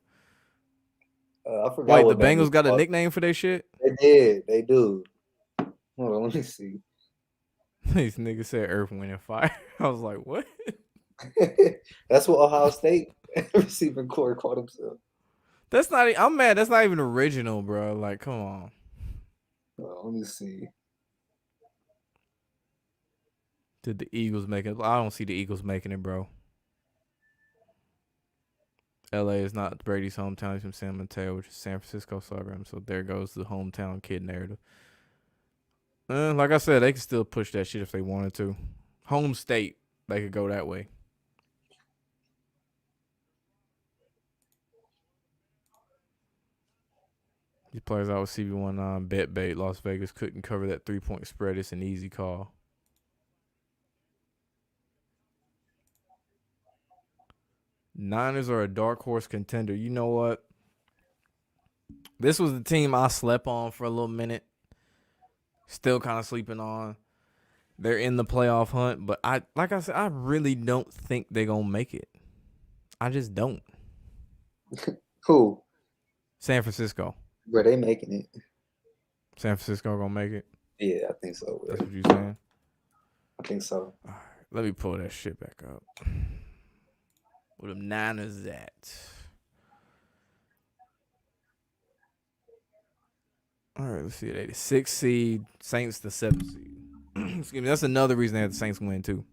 I forgot. Wait, what the that Bengals was got a called. nickname for their shit? They did. They do. Hold on, let me see. These niggas said Earth, Wind, and Fire. I was like, what? That's what Ohio State receiving core called themselves. That's not. I'm mad. That's not even original, bro. Like, come on. Let me see. Did the Eagles make it? I don't see the Eagles making it, bro. LA is not Brady's hometown. He's from San Mateo, which is San Francisco suburb. So there goes the hometown kid narrative. Like I said, they could still push that shit if they wanted to. Home state, they could go that way. These players out with CB19 bet bait. Las Vegas couldn't cover that 3-point spread. It's an easy call. Niners are a dark horse contender. You know what? This was the team I slept on for a little minute. Still kind of sleeping on. They're in the playoff hunt, but I really don't think they're gonna make it. I just don't. Who? San Francisco. Bro, they making it. San Francisco gonna make it? Yeah, I think so. Bro. That's what you saying? I think so. All right, let me pull that shit back up. Where them Niners at? All right, let's see. They the 6th seed, Saints the 7th seed. Excuse me. That's another reason they had the Saints win too.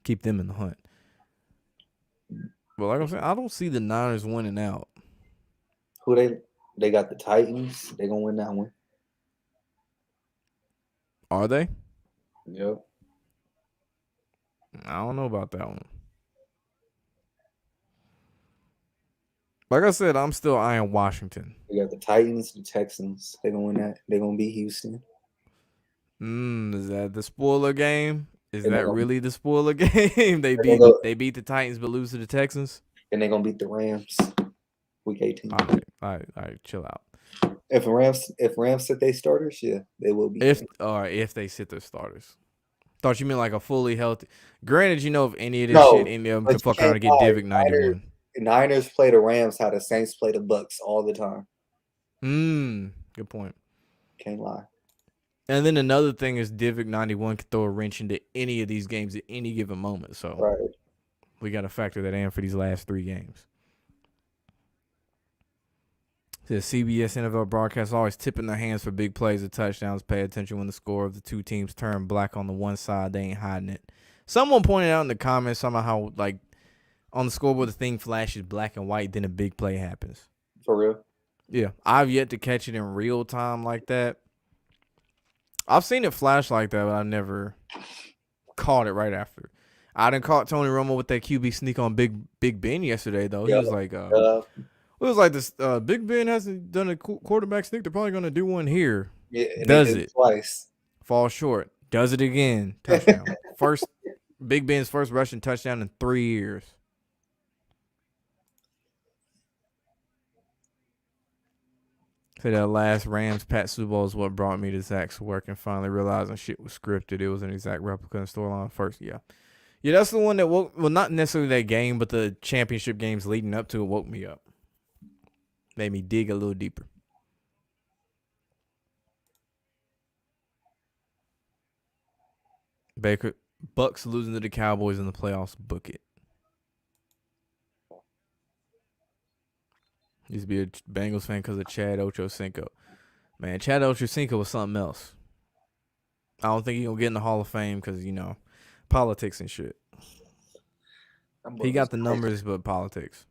Keep them in the hunt. But like I'm saying, I don't see the Niners winning out. Who they got the Titans. They gonna win that one. Are they? Yep. I don't know about that one. Like I said, I'm still eyeing Washington. We got the Titans, the Texans. They gonna win that. They gonna beat Houston. Is that the spoiler game? Is And they're that gonna, really the spoiler game? they and they go, beat the Titans but lose to the Texans. and they're gonna beat the Rams week 18. All right, chill out. If Rams set they starters, yeah, they will beat them. If they sit their starters. Thought you meant like a fully healthy. Granted, if any of this No, shit, any of them but can you fuck around can't and get lie. Divic 91. Niners play the Rams how the Saints play the Bucks all the time. Good point. Can't lie. And then another thing is Divic 91 can throw a wrench into any of these games at any given moment. So Right. we got to factor that in for these last 3 games. The CBS NFL broadcast always tipping their hands for big plays or touchdowns. Pay attention when the score of the two teams turn black on the one side. They ain't hiding it. Someone pointed out in the comments somehow how, like, on the scoreboard the thing flashes black and white, then a big play happens. For real? Yeah. I've yet to catch it in real time like that. I've seen it flash like that, but I've never caught it right after. I done caught Tony Romo with that QB sneak on Big Ben yesterday, though. He was like, it was like this. Big Ben hasn't done a quarterback sneak. They're probably gonna do one here. Yeah. And Does they did it twice? fall short? Does it again? Touchdown. First Big Ben's first rushing touchdown in 3 years. So that last Rams Pat Super Bowl is what brought me to Zach's work and finally realizing shit was scripted. It was an exact replica of the storyline first. Yeah, that's the one that woke. Well, not necessarily that game, but the championship games leading up to it woke me up. Made me dig a little deeper. Bucks losing to the Cowboys in the playoffs. Book it. Used to be a Bengals fan because of Chad Ochocinco. Man, Chad Ochocinco was something else. I don't think he's going to get in the Hall of Fame because, politics and shit. He got the numbers, but politics.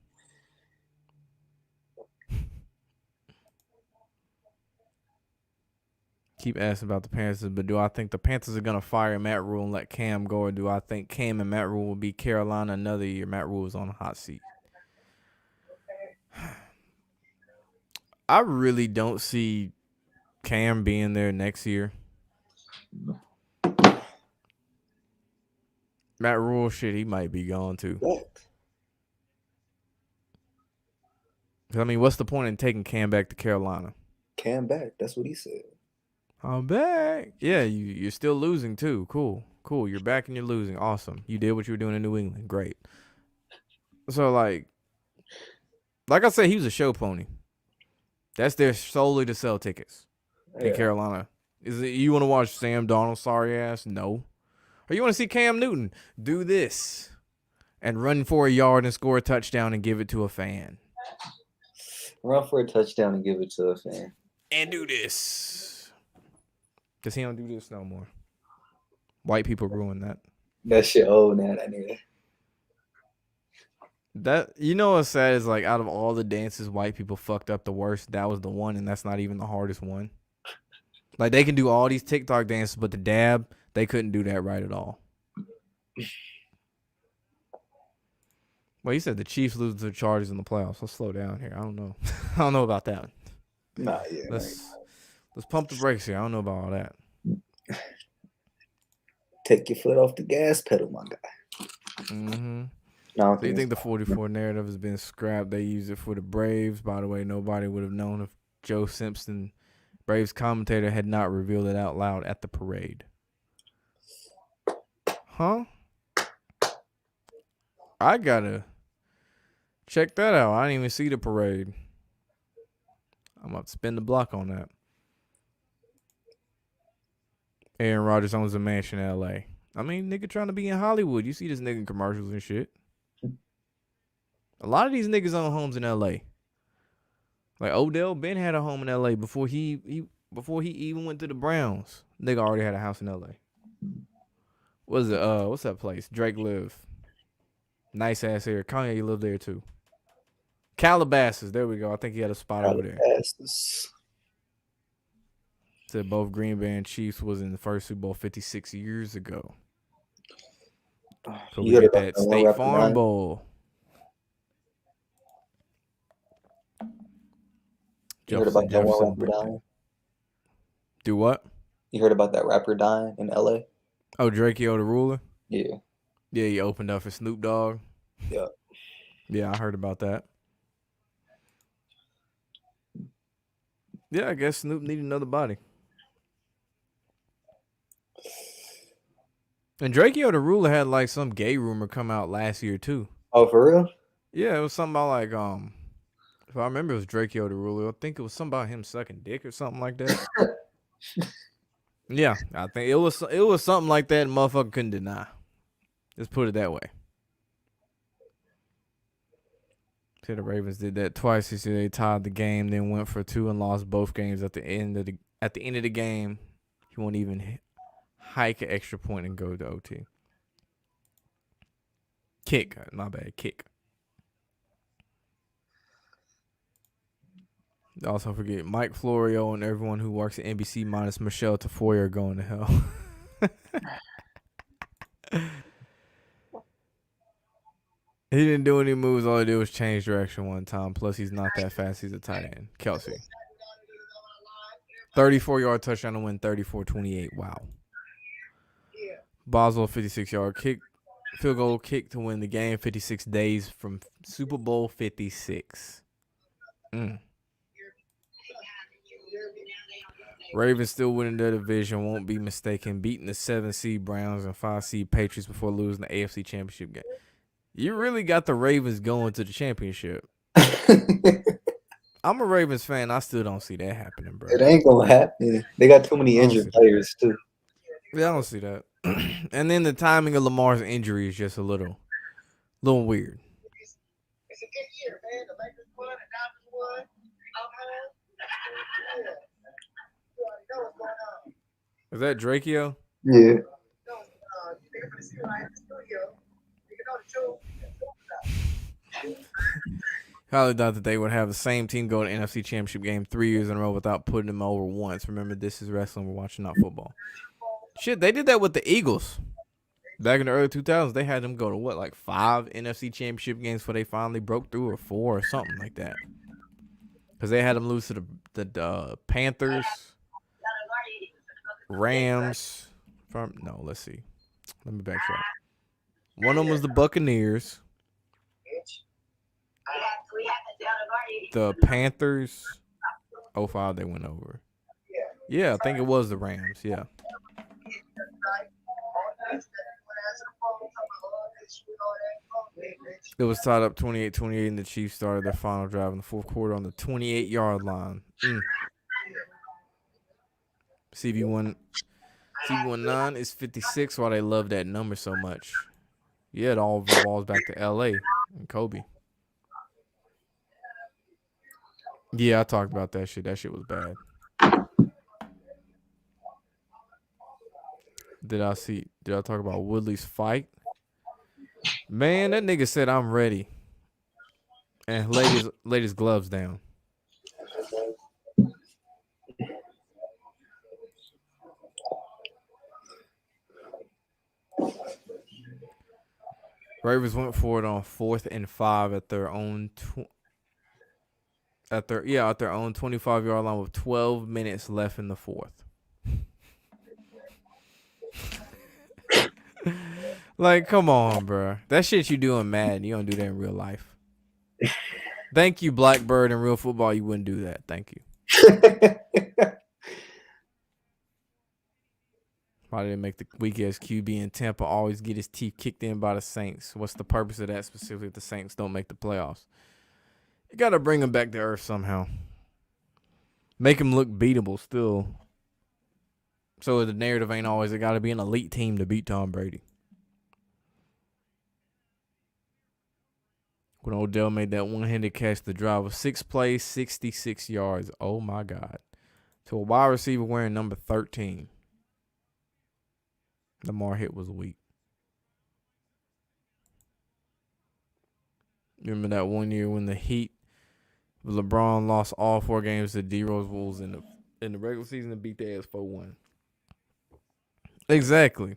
Keep asking about the Panthers, but do I think the Panthers are going to fire Matt Rule and let Cam go, or do I think Cam and Matt Rule will be Carolina another year? Matt Rule is on a hot seat. I really don't see Cam being there next year. Matt Rule, shit, he might be gone too. I mean, what's the point in taking Cam back to Carolina? Cam back. That's what he said. I'm back. Yeah, you're still losing too. Cool. You're back and you're losing. Awesome. You did what you were doing in New England. Great. So, like I said, he was a show pony. That's there solely to sell tickets in Carolina. Is it you want to watch Sam Darnold sorry ass? No. Or you want to see Cam Newton do this and run for a yard and score a touchdown and give it to a fan? Run for a touchdown and give it to a fan. And do this. Because he don't do this no more. White people ruin that. That shit old now, that nigga. That what's sad is like out of all the dances white people fucked up the worst, that was the one, and that's not even the hardest one. Like they can do all these TikTok dances, but the dab, they couldn't do that right at all. Well, you said the Chiefs lose to the Chargers in the playoffs. Let's slow down here. I don't know. I don't know about that. Nah, yeah. Let's pump the brakes here. I don't know about all that. Take your foot off the gas pedal, my guy. Mm-hmm. No, So you think the 44 narrative has been scrapped? They use it for the Braves. By the way, nobody would have known if Joe Simpson, Braves commentator, had not revealed it out loud at the parade. Huh? I gotta check that out. I didn't even see the parade. I'm about to spin the block on that. Aaron Rodgers owns a mansion in L.A. I mean, nigga trying to be in Hollywood. You see this nigga in commercials and shit. A lot of these niggas own homes in L.A. Like Odell Ben had a home in L.A. before he even went to the Browns. Nigga already had a house in L.A. What's that place? Drake live. Nice ass area. Kanye lived there too. Calabasas. There we go. I think he had a spot over there. Said both Green Bay and Chiefs was in the first Super Bowl 56 years ago. So we get that State Farm Bowl. You heard about that one rapper dying? Do what? You heard about that rapper dying in LA? Oh, Drakeo the Ruler? Yeah. Yeah, he opened up for Snoop Dogg. Yeah. Yeah, I heard about that. Yeah, I guess Snoop needed another body. And Drakeo the Ruler had like some gay rumor come out last year too. Oh, for real? Yeah, it was something about like if I remember it was Drakeo the Ruler. I think it was something about him sucking dick or something like that. Yeah, I think it was something like that. Motherfucker couldn't deny. Let's put it that way. See, the Ravens did that twice this year. They tied the game, then went for 2 and lost both games at the end of the game. He won't even hike an extra point and go to OT. Kick, my bad, kick. Also forget Mike Florio and everyone who works at NBC minus Michelle Tafoya are going to hell. He didn't do any moves. All he did was change direction one time. Plus, he's not that fast. He's a tight end. Kelsey. 34-yard touchdown to win 34-28. Wow. Boswell, 56-yard kick. Field goal kick to win the game. 56 days from Super Bowl 56. Ravens still winning their division. Won't be mistaken. Beating the 7-seed Browns and 5-seed Patriots before losing the AFC Championship game. You really got the Ravens going to the championship. I'm a Ravens fan. I still don't see that happening, bro. It ain't gonna happen. They got too many injured players too. Yeah, I don't see that. And then the timing of Lamar's injury is just a little weird. It's a good year, man. The Lakers won, the Dodgers won. Is that Drakeo? Yeah. Highly doubt that they would have the same team go to NFC Championship game 3 years in a row without putting them over once. Remember, this is wrestling. We're watching, not football. Shit, they did that with the Eagles. Back in the early 2000s, they had them go to, what, like 5 NFC Championship games before they finally broke through, or 4 or something like that. Because they had them lose to the Panthers, Rams. No, let's see. Let me backtrack. One of them was the Buccaneers. The Panthers, 05, they went over. Yeah, I think it was the Rams, yeah. It was tied up 28-28, and the Chiefs started their final drive in the fourth quarter on the 28-yard line. CV19 is 56, why they love that number so much. Yeah, it all revolves back to LA and Kobe. Yeah, I talked about that shit. That shit was bad. Did I talk about Woodley's fight? Man, that nigga said I'm ready. And laid his gloves down. Ravens went for it on 4th and 5 at their own at their own 25-yard line with 12 minutes left in the fourth. Like, come on, bro. That shit you do in Madden, you don't do that in real life. Thank you, Blackbird. In real football, you wouldn't do that. Thank you. Why did they make the weak-ass QB in Tampa always get his teeth kicked in by the Saints? What's the purpose of that specifically if the Saints don't make the playoffs? You got to bring him back to earth somehow. Make him look beatable still. So the narrative ain't always it got to be an elite team to beat Tom Brady. When Odell made that one-handed catch, the drive was 6 plays, 66 yards. Oh, my God. To a wide receiver wearing number 13. Lamar hit was weak. Remember that one year when the Heat, LeBron lost all 4 games to D-Rose Wolves in the regular season and beat their ass 4-1. Exactly.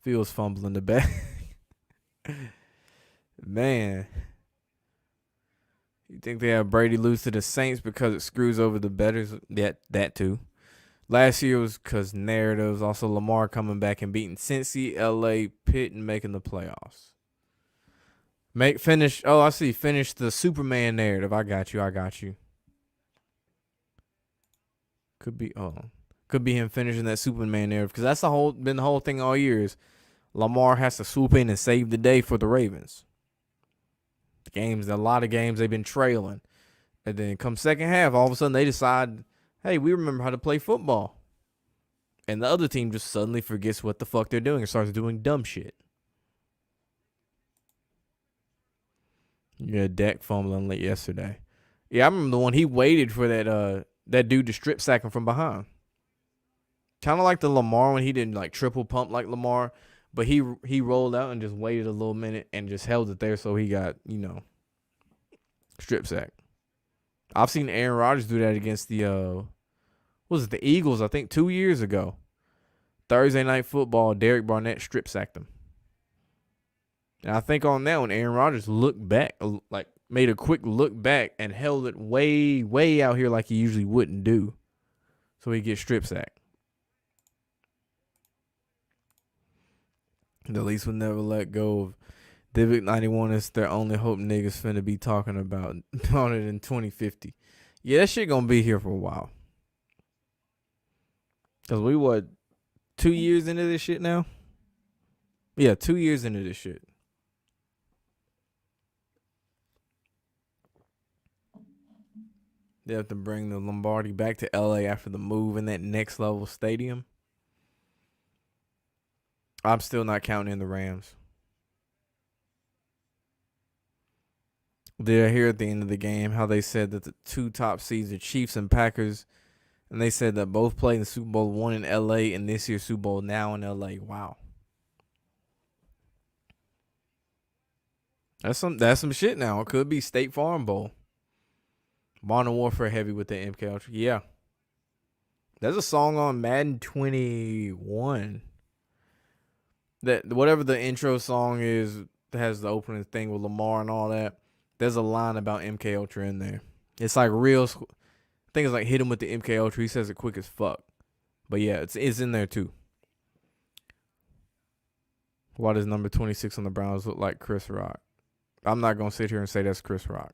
Fields fumbling the bag. Man. think they have Brady lose to the Saints because it screws over the bettors? That too. Last year was because narratives. Also, Lamar coming back and beating Cincy, LA, Pitt, and making the playoffs. Finish. Oh, I see. Finish the Superman narrative. I got you. Could be. Oh, could be him finishing that Superman narrative because that's been the whole thing all year. Is Lamar has to swoop in and save the day for the Ravens. A lot of games they've been trailing, and then come second half, all of a sudden they decide, hey, we remember how to play football. And the other team just suddenly forgets what the fuck they're doing and starts doing dumb shit. Yeah, Dak fumbling late yesterday. Yeah, I remember the one he waited for that dude to strip sack him from behind. Kind of like the Lamar when he didn't like triple pump like Lamar, but he rolled out and just waited a little minute and just held it there so he got, strip sack. I've seen Aaron Rodgers do that against the Eagles, I think 2 years ago. Thursday Night Football, Derek Barnett strip sacked him. And I think on that one, Aaron Rodgers looked back, like made a quick look back and held it way, way out here like he usually wouldn't do. So he gets strip sacked. The Leafs will never let go of Divic 91 is their only hope niggas finna be talking about on it in 2050. Yeah, that shit gonna be here for a while. Cause we 2 years into this shit now? Yeah, 2 years into this shit. They have to bring the Lombardi back to LA after the move in that next level stadium. I'm still not counting in the Rams. Did I hear at the end of the game how they said that the two top seeds are Chiefs and Packers, and they said that both played in the Super Bowl, one in LA and this year's Super Bowl now in LA. Wow. That's some shit now. It could be State Farm Bowl. Modern Warfare heavy with the MK Ultra. Yeah. There's a song on Madden 21 that whatever the intro song is that has the opening thing with Lamar and all that. There's a line about MK Ultra in there. It's like real. I think it's like hit him with the MK Ultra. He says it quick as fuck. But yeah, it's in there too. Why does number 26 on the Browns look like Chris Rock? I'm not gonna sit here and say that's Chris Rock.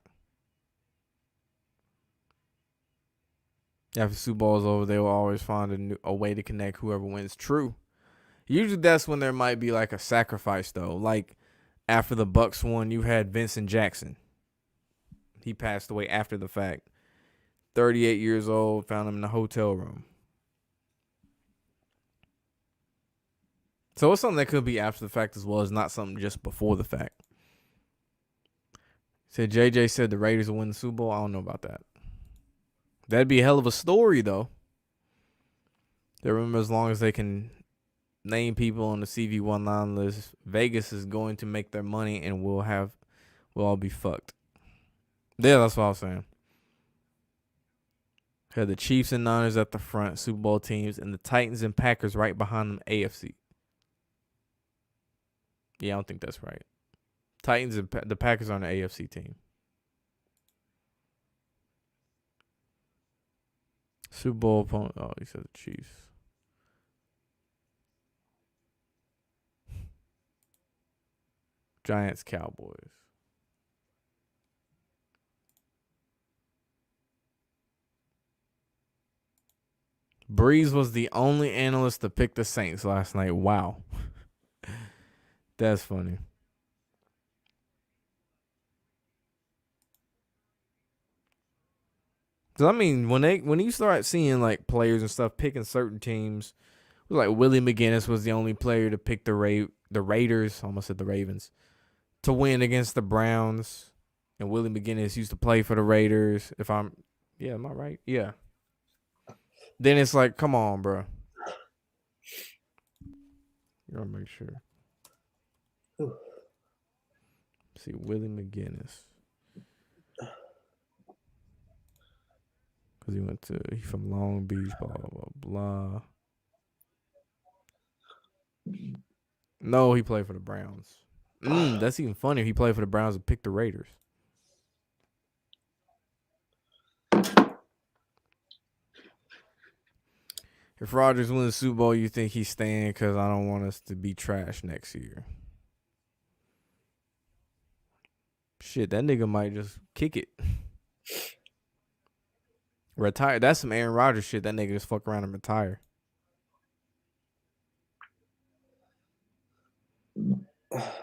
After Super Bowl's over, they will always find a way to connect whoever wins. True. Usually that's when there might be like a sacrifice though. Like after the Bucks won, you had Vincent Jackson. He passed away after the fact. 38 years old, found him in the hotel room. So it's something that could be after the fact as well as not something just before the fact. Said JJ said the Raiders will win the Super Bowl. I don't know about that. That'd be a hell of a story though. They remember as long as they can name people on the CV19 list, Vegas is going to make their money and we'll all be fucked. Yeah, that's what I was saying. Had the Chiefs and Niners at the front, Super Bowl teams, and the Titans and Packers right behind them, AFC. Yeah, I don't think that's right. Titans and the Packers are on the AFC team. Super Bowl opponent. Oh, he said the Chiefs. Giants, Cowboys. Breeze was the only analyst to pick the Saints last night. Wow. That's funny. Cause I mean, when you start seeing like players and stuff picking certain teams, like Willie McGinnis was the only player to pick the Raiders. Almost said the Ravens to win against the Browns, and Willie McGinnis used to play for the Raiders. Am I right? Yeah. Then it's like, come on, bro. You gotta make sure. See, Willie McGinnis. Because he from Long Beach, blah, blah, blah. No, he played for the Browns. That's even funnier. He played for the Browns and picked the Raiders. If Rodgers wins the Super Bowl, you think he's staying because I don't want us to be trash next year. Shit, that nigga might just kick it. Retire. That's some Aaron Rodgers shit. That nigga just fuck around and retire.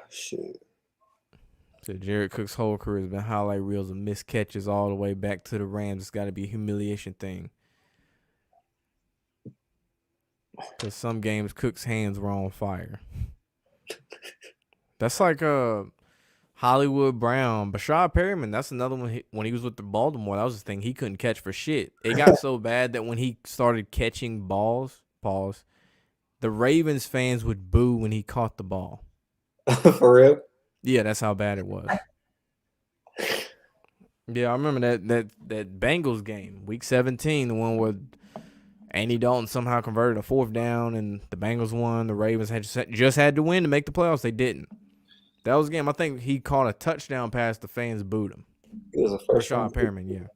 Shit. So Jared Cook's whole career has been highlight reels of missed catches all the way back to the Rams. It's got to be a humiliation thing. Because some games, Cook's hands were on fire. That's like Hollywood Brown. Bashad Perryman, that's another one. When he was with the Baltimore, that was the thing. He couldn't catch for shit. It got so bad that when he started catching balls, the Ravens fans would boo when he caught the ball. For real? Yeah, that's how bad it was. Yeah, I remember that Bengals game, week 17, the one where Andy Dalton somehow converted a 4th down and the Bengals won. The Ravens just had to win to make the playoffs. They didn't. That was a game. I think he caught a touchdown pass. The fans booed him. It was a first Rashad Perriman, yeah.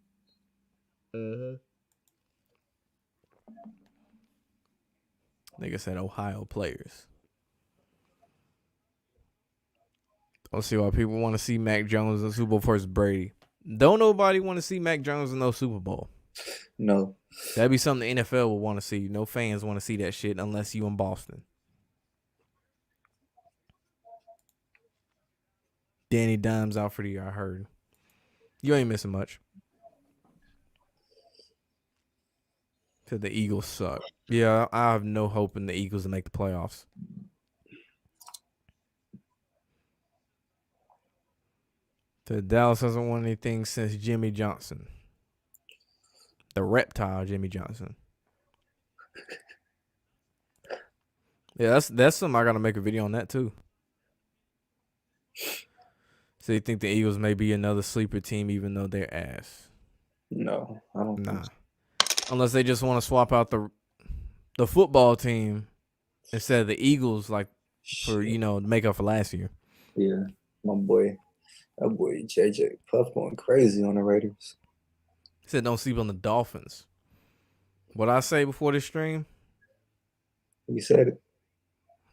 Nigga said Ohio players. Let's see why people want to see Mac Jones in the Super Bowl versus Brady. Don't nobody want to see Mac Jones in no Super Bowl. No. That'd be something the NFL would want to see. No fans want to see that shit unless you in Boston. Danny Dimes out for the year, I heard. You ain't missing much. Said the Eagles suck. Yeah, I have no hope in the Eagles to make the playoffs. The Dallas hasn't won anything since Jimmy Johnson. The reptile Jimmy Johnson. Yeah, that's something I gotta make a video on that too. So you think the Eagles may be another sleeper team even though they're ass? No, I don't think so. Unless they just want to swap out the football team instead of the Eagles, like for to make up for last year. Yeah, that boy JJ Puff going crazy on the Raiders. He said don't sleep on the Dolphins. What I say before this stream? You said it.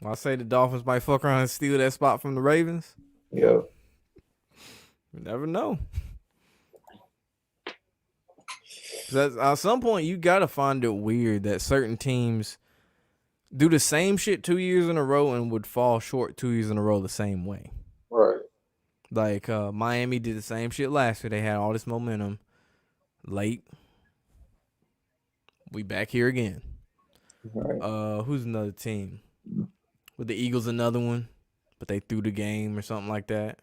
Well, I say the Dolphins might fuck around and steal that spot from the Ravens. Yeah. You never know. At some point, you got to find it weird that certain teams do the same shit 2 years in a row and would fall short 2 years in a row the same way. Right. Like Miami did the same shit last year. They had all this momentum late. We back here again. Right. Who's another team? With the Eagles, another one, but they threw the game or something like that.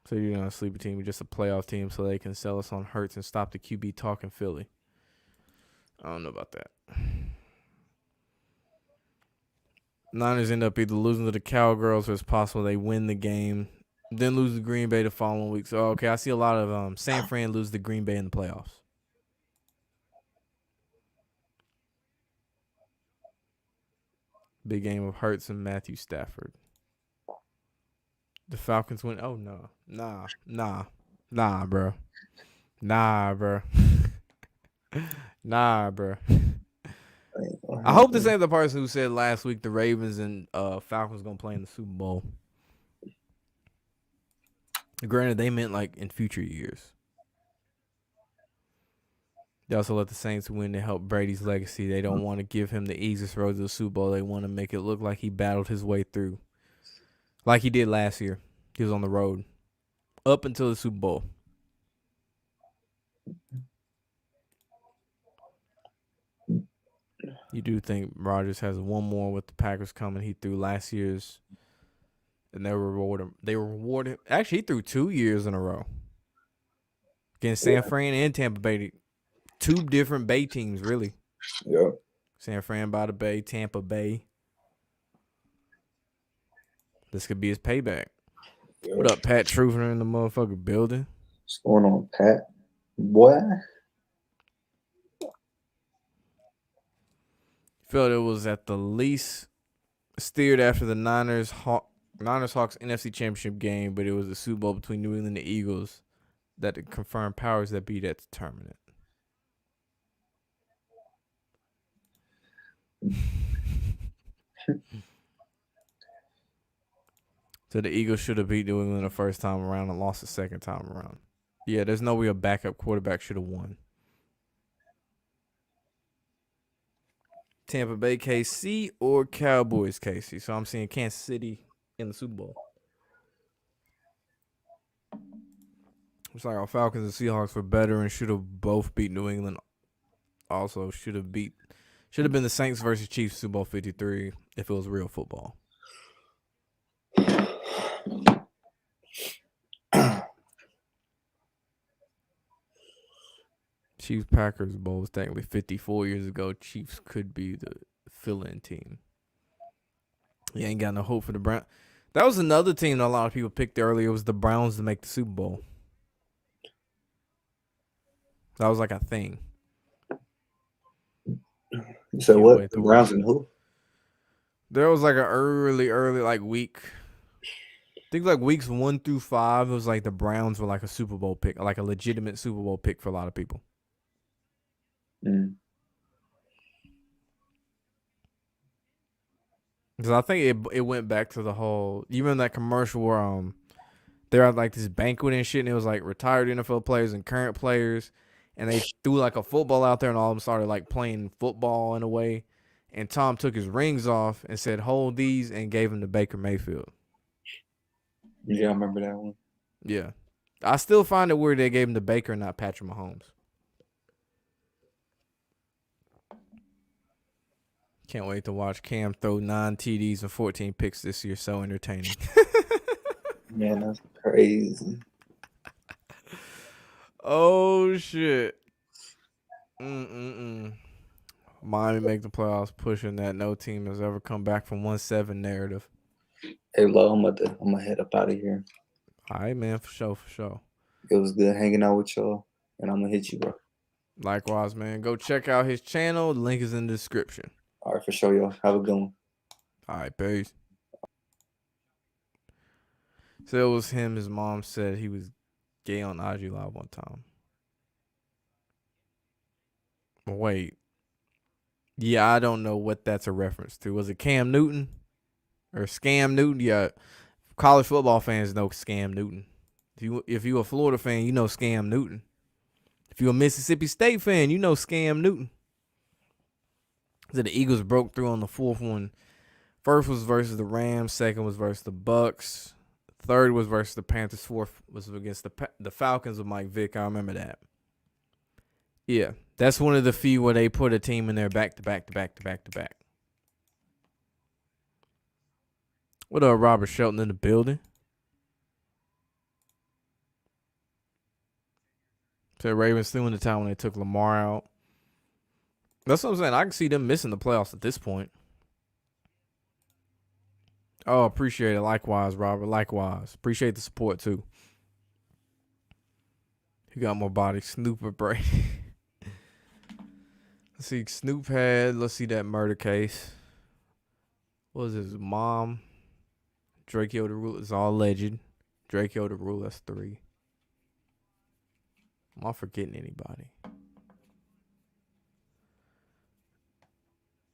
So you're not a sleeper team, you're just a playoff team so they can sell us on Hurts and stop the QB talk in Philly. I don't know about that. Niners end up either losing to the Cowgirls or it's possible they win the game, then lose to Green Bay the following week. So, okay, I see a lot of San Fran lose to Green Bay in the playoffs. Big game of Hurts and Matthew Stafford. The Falcons win. Oh, no. Nah, bro. Nah, bro. I hope this ain't the person who said last week the Ravens and Falcons going to play in the Super Bowl. Granted, they meant like in future years. They also let the Saints win to help Brady's legacy. They don't want to give him the easiest road to the Super Bowl. They want to make it look like he battled his way through. Like he did last year. He was on the road up until the Super Bowl. You do think Rodgers has one more with the Packers coming. He threw last year's, and they rewarded. Actually, he threw 2 years in a row against San Fran and Tampa Bay. Two different Bay teams, really. Yeah. San Fran by the Bay, Tampa Bay. This could be his payback. Yeah. What up, Pat Truther in the motherfucking building? What's going on, Pat? Boy. Felt it was at the least steered after the Niners-Hawks NFC Championship game, but it was the Super Bowl between New England and the Eagles. that the confirmed powers that be that determine it. So the Eagles should have beat New England the first time around and lost the second time around. Yeah, there's no way a backup quarterback should have won. Tampa Bay KC or Cowboys KC. So I'm seeing Kansas City in the Super Bowl. It's like our Falcons and Seahawks were better and should have both beat New England. Also should have been the Saints versus Chiefs Super Bowl 53 if it was real football. Chiefs Packers Bowl was technically 54 years ago. Chiefs could be the fill-in team. You ain't got no hope for the Browns. That was another team that a lot of people picked earlier. It was the Browns to make the Super Bowl. That was like a thing. So what? The Browns and who? There was like an early like week. I think like weeks 1 through 5, it was like the Browns were like a Super Bowl pick, like a legitimate Super Bowl pick for a lot of people. Because I think it went back to the whole. You remember that commercial where they're at like this banquet and shit, and it was like retired NFL players and current players, and they threw like a football out there, and all of them started like playing football in a way. And Tom took his rings off and said, "Hold these," and gave them to Baker Mayfield. Yeah, I remember that one. Yeah, I still find it weird they gave him to Baker and not Patrick Mahomes. Can't wait to watch Cam throw 9 TDs and 14 picks this year. So entertaining. Man, that's crazy. Oh, shit. Miami make the playoffs, pushing that no team has ever come back from 1-7 narrative. Hey, Lo, I'm gonna head up out of here. All right, man, for sure. It was good hanging out with y'all, and I'm gonna hit you, bro. Likewise, man. Go check out his channel. The link is in the description. All right, for sure, y'all. Have a good one. All right, peace. So it was him. His mom said he was gay on IG Live one time. Wait. Yeah, I don't know what that's a reference to. Was it Cam Newton or Scam Newton? Yeah, college football fans know Scam Newton. If you a Florida fan, you know Scam Newton. If you a Mississippi State fan, you know Scam Newton. So the Eagles broke through on the fourth one. First was versus the Rams. Second was versus the Bucks. Third was versus the Panthers. Fourth was against the Falcons with Mike Vick. I remember that. Yeah, that's one of the few where they put a team in there back to back. What up, Robert Shelton in the building? So Ravens still in the time when they took Lamar out. That's what I'm saying. I can see them missing the playoffs at this point. Oh, appreciate it. Likewise, Robert. Likewise. Appreciate the support, too. Who got more body? Snoop or Brady? Let's see. Snoop had, let's see that murder case. What was his mom? Drakeo the Rule is all alleged. Drakeo the Rule, that's 3. Am I forgetting anybody?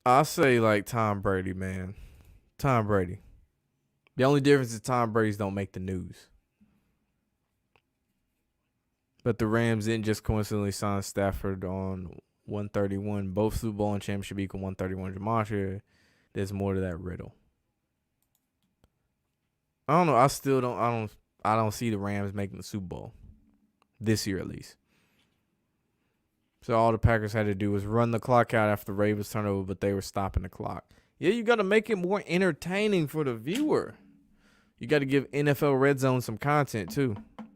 I say like Tom Brady, man. Tom Brady. The only difference is Tom Brady's don't make the news. But the Rams didn't just coincidentally sign Stafford on 131. Both Super Bowl and championship equal 131 Gematria. There's more to that riddle. I don't know. I don't see the Rams making the Super Bowl. This year at least. So all the Packers had to do was run the clock out after the Ravens turnover, but they were stopping the clock. Yeah, you got to make it more entertaining for the viewer. You got to give NFL Red Zone some content, too.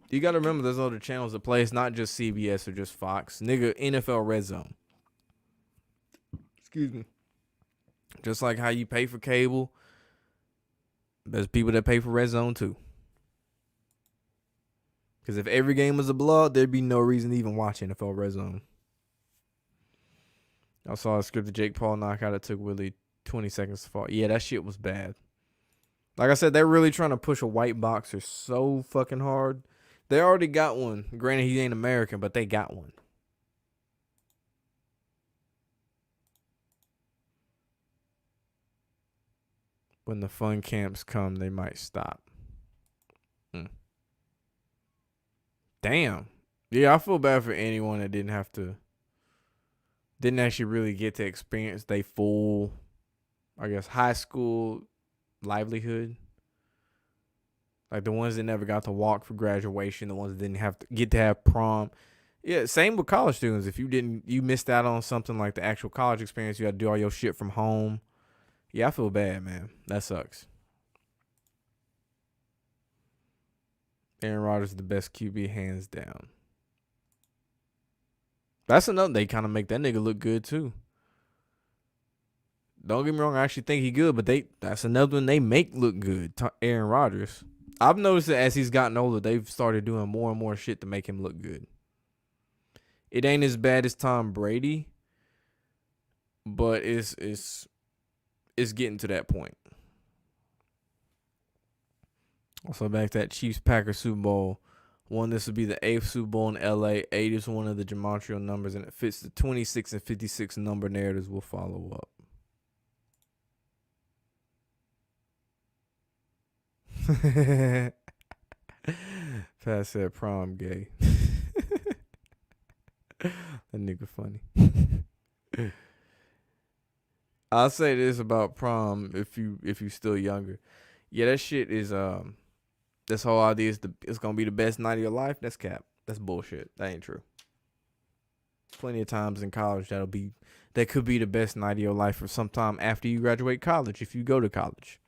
You got to remember there's other channels that play. It's not just CBS or just Fox. Nigga, NFL Red Zone. Excuse me. Just like how you pay for cable, there's people that pay for Red Zone, too. Because if every game was a blowout, there'd be no reason to even watch NFL Red Zone. I saw a scripted Jake Paul knockout that took Willie 20 seconds to fall. Yeah, that shit was bad. Like I said, they're really trying to push a white boxer so fucking hard They already got one. Granted, he ain't American, but they got one. When the fun camps come, they might stop. Damn. Yeah, I feel bad for anyone that didn't actually really get to experience their full, I guess, high school livelihood. Like the ones that never got to walk for graduation, the ones that didn't get to have prom. Yeah, same with college students. If you missed out on something like the actual college experience, you got to do all your shit from home. Yeah, I feel bad, man. That sucks. Aaron Rodgers is the best QB hands down. That's another. They kind of make that nigga look good too. Don't get me wrong, I actually think he good, but that's another one they make look good. Aaron Rodgers. I've noticed that as he's gotten older, they've started doing more and more shit to make him look good. It ain't as bad as Tom Brady, but it's getting to that point. Also, back to that Chiefs-Packers Super Bowl. This would be the 8th Super Bowl in LA. 8 is one of the gematria numbers, and it fits the 26 and 56 number narratives. We'll follow up. Pat said prom gay. That nigga funny. I'll say this about prom if you still younger. Yeah, that shit is this whole idea is it's gonna be the best night of your life. That's cap. That's bullshit. That ain't true. Plenty of times in college that could be the best night of your life for some time after you graduate college, if you go to college.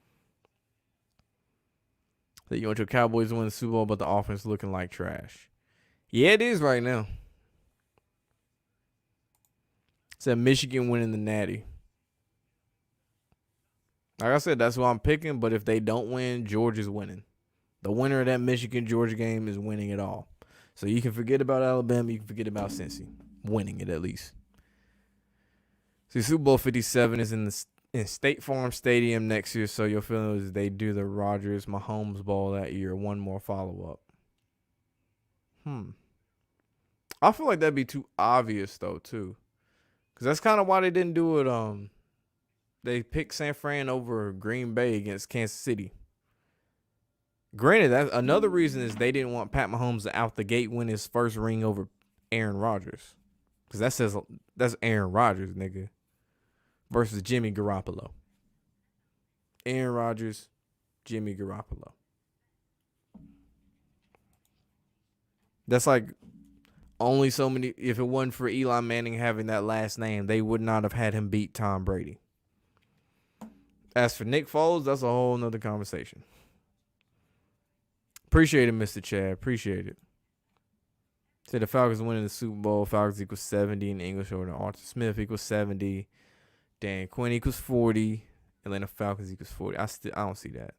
That you want your Cowboys to win the Super Bowl, but the offense looking like trash. Yeah, it is right now. Said Michigan winning the Natty. Like I said, that's who I'm picking, but if they don't win, Georgia's winning. The winner of that Michigan-Georgia game is winning it all. So you can forget about Alabama, you can forget about Cincy. Winning it at least. See, Super Bowl 57 is in State Farm Stadium next year, so your feeling is they do the Rodgers-Mahomes Bowl that year. One more follow-up. I feel like that'd be too obvious, though, too. Because that's kind of why they didn't do it. They picked San Fran over Green Bay against Kansas City. Granted, that's another reason is they didn't want Pat Mahomes to out the gate win his first ring over Aaron Rodgers. Because that's Aaron Rodgers, nigga, versus Jimmy Garoppolo. Aaron Rodgers, Jimmy Garoppolo. That's like only so many. If it wasn't for Eli Manning having that last name, they would not have had him beat Tom Brady. As for Nick Foles, that's a whole nother conversation. Appreciate it, Mr. Chad. Appreciate it. Said the Falcons winning the Super Bowl. Falcons equals 70 in English order. Arthur Smith equals 70. Dan Quinn equals 40. Atlanta Falcons equals 40. I don't see that.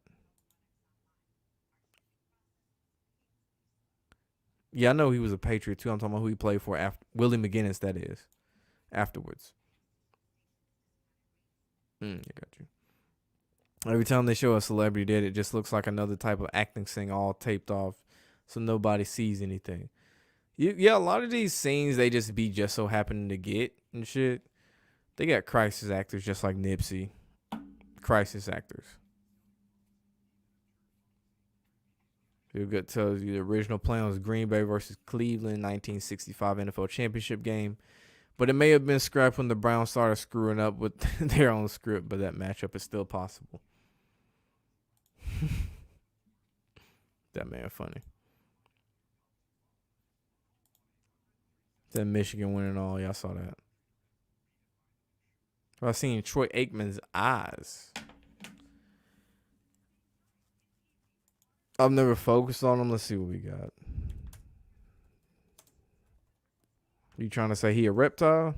Yeah, I know he was a Patriot too. I'm talking about who he played for after Willie McGinnis, that is. Afterwards. I got you. Every time they show a celebrity dead, it just looks like another type of acting thing all taped off so nobody sees anything. Yeah, a lot of these scenes they just so happening to get and shit. They got crisis actors just like Nipsey. Crisis actors. It tells you the original plan was Green Bay versus Cleveland 1965 NFL Championship game. But it may have been scrapped when the Browns started screwing up with their own script, but that matchup is still possible. That man funny. That Michigan winning all. Y'all saw that. I seen Troy Aikman's eyes. I've never focused on him. Let's see what we got. You trying to say he a reptile?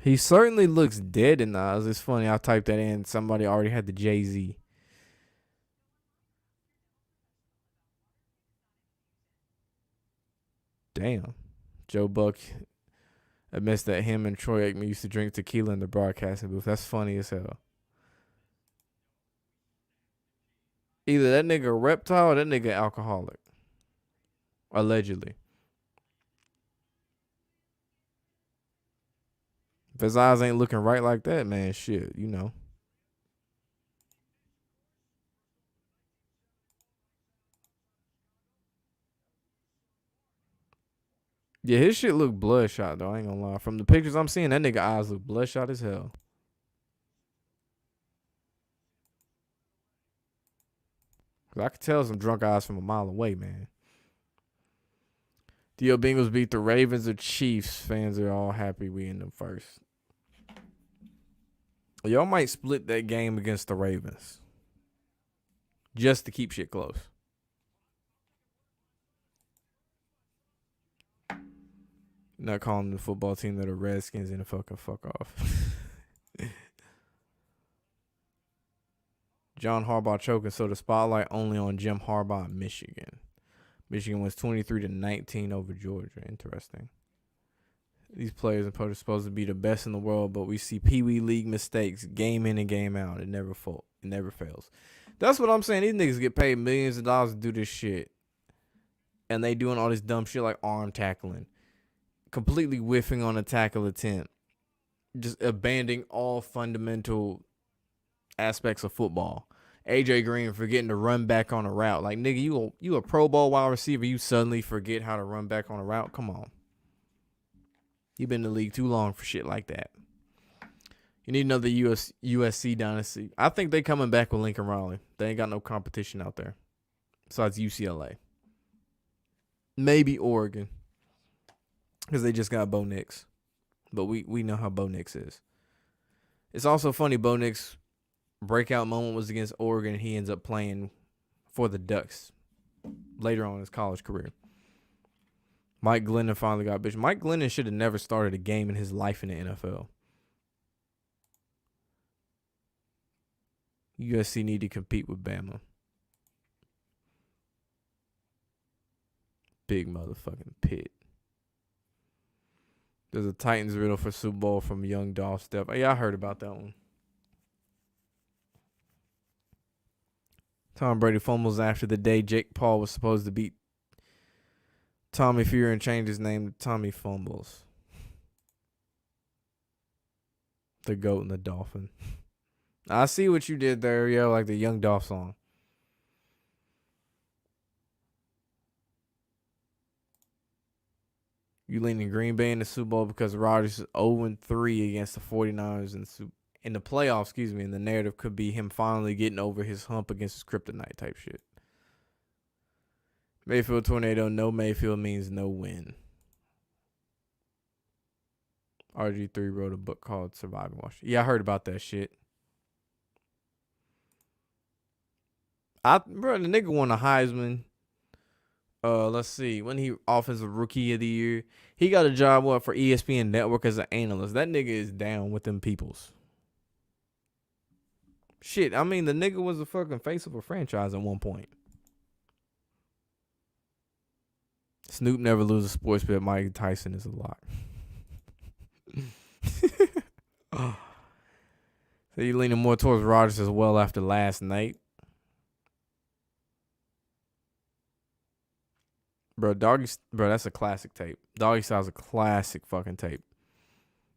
He certainly looks dead in the eyes. It's funny. I typed that in. Somebody already had the Jay-Z. Damn. Joe Buck admits that him and Troy Aikman used to drink tequila in the broadcasting booth. That's funny as hell. Either that nigga a reptile or that nigga alcoholic. Allegedly. If his eyes ain't looking right like that, man, shit, you know. Yeah, his shit look bloodshot, though. I ain't gonna lie. From the pictures I'm seeing, that nigga eyes look bloodshot as hell. Cause I could tell some drunk eyes from a mile away, man. The Bengals beat the Ravens or Chiefs. Fans are all happy we in them first. Y'all might split that game against the Ravens. Just to keep shit close. Not calling the football team that the Redskins in the fucking fuck off. John Harbaugh choking, so the spotlight only on Jim Harbaugh in Michigan. Michigan wins 23-19 over Georgia. Interesting. These players are supposed to be the best in the world, but we see Pee Wee League mistakes game in and game out. It never fails. That's what I'm saying. These niggas get paid millions of dollars to do this shit. And they doing all this dumb shit like arm tackling. Completely whiffing on a tackle attempt. Just abandoning all fundamental aspects of football. AJ Green forgetting to run back on a route. Like, nigga, you a Pro Bowl wide receiver. You suddenly forget how to run back on a route? Come on. You've been in the league too long for shit like that. You need another USC dynasty. I think they coming back with Lincoln Riley. They ain't got no competition out there. Besides UCLA. Maybe Oregon. Because they just got Bo Nix. But we know how Bo Nix is. It's also funny, Bo Nix breakout moment was against Oregon, and he ends up playing for the Ducks later on in his college career. Mike Glennon finally got bitch. Mike Glennon should have never started a game in his life in the NFL. USC need to compete with Bama. Big motherfucking pit. There's a Titans riddle for Super Bowl from young Dolph Steph. Yeah, I heard about that one. Tom Brady fumbles after the day Jake Paul was supposed to beat Tommy Fury and changed his name to Tommy Fumbles. The GOAT and the Dolphin. I see what you did there, yo, like the Young Dolph song. You leaning Green Bay in the Super Bowl because Rodgers is 0-3 against the 49ers in the playoffs, and the narrative could be him finally getting over his hump against his kryptonite type shit. Mayfield tornado, no Mayfield means no win. RG3 wrote a book called Surviving Washington. Yeah, I heard about that shit. Bro, the nigga won a Heisman. Let's see. When he offensive rookie of the year, he got a job for ESPN Network as an analyst. That nigga is down with them peoples. Shit, I mean, the nigga was the fucking face of a franchise at one point. Snoop never loses sports bet. Mike Tyson is a lot. So you leaning more towards Rodgers as well after last night. Bro, that's a classic tape. Doggy Style's a classic fucking tape.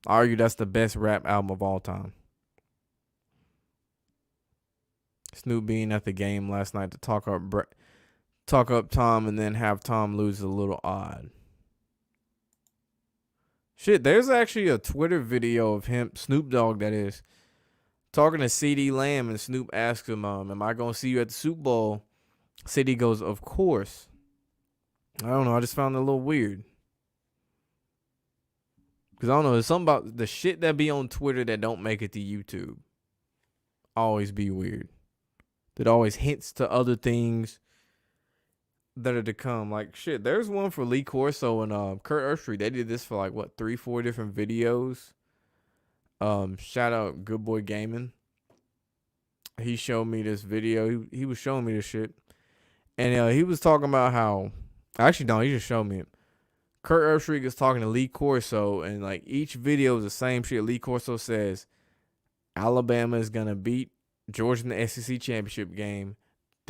I argue that's the best rap album of all time. Snoop being at the game last night to talk up Tom and then have Tom lose is a little odd. Shit, there's actually a Twitter video of him, Snoop Dogg that is, talking to CD Lamb, and Snoop asks him, am I going to see you at the Super Bowl? CD goes, of course. I don't know. I just found it a little weird. Because I don't know. There's something about the shit that be on Twitter that don't make it to YouTube. Always be weird. That always hints to other things that are to come. Like, shit, there's one for Lee Corso and Kurt Erstreet. They did this for like, 3-4 different videos. Shout out Good Boy Gaming. He showed me this video. He was showing me this shit. And he was talking about how... Actually, no, he just showed me it. Kurt Erstreet is talking to Lee Corso, and like each video is the same shit. Lee Corso says, Alabama is going to beat Georgia in the SEC championship game.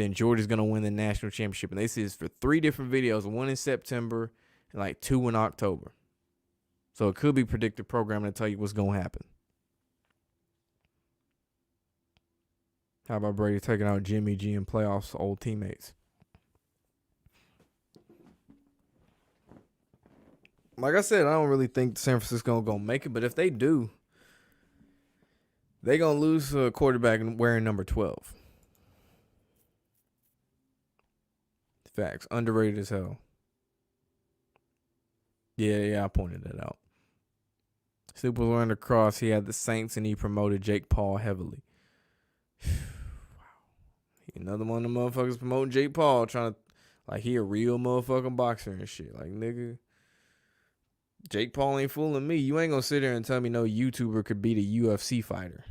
then Georgia's going to win the national championship. And they see this for 3 different videos, one in September and like 2 in October. So it could be predictive programming to tell you what's going to happen. How about Brady taking out Jimmy G in playoffs, old teammates? Like I said, I don't really think San Francisco going to make it. But if they do, they're going to lose to a quarterback wearing number 12. Facts. Underrated as hell. Yeah, I pointed that out. Super was wearing the cross. He had the Saints, and he promoted Jake Paul heavily. Wow. Another one of the motherfuckers promoting Jake Paul, trying to, like, he a real motherfucking boxer and shit. Like, nigga, Jake Paul ain't fooling me. You ain't gonna sit there and tell me no YouTuber could beat a UFC fighter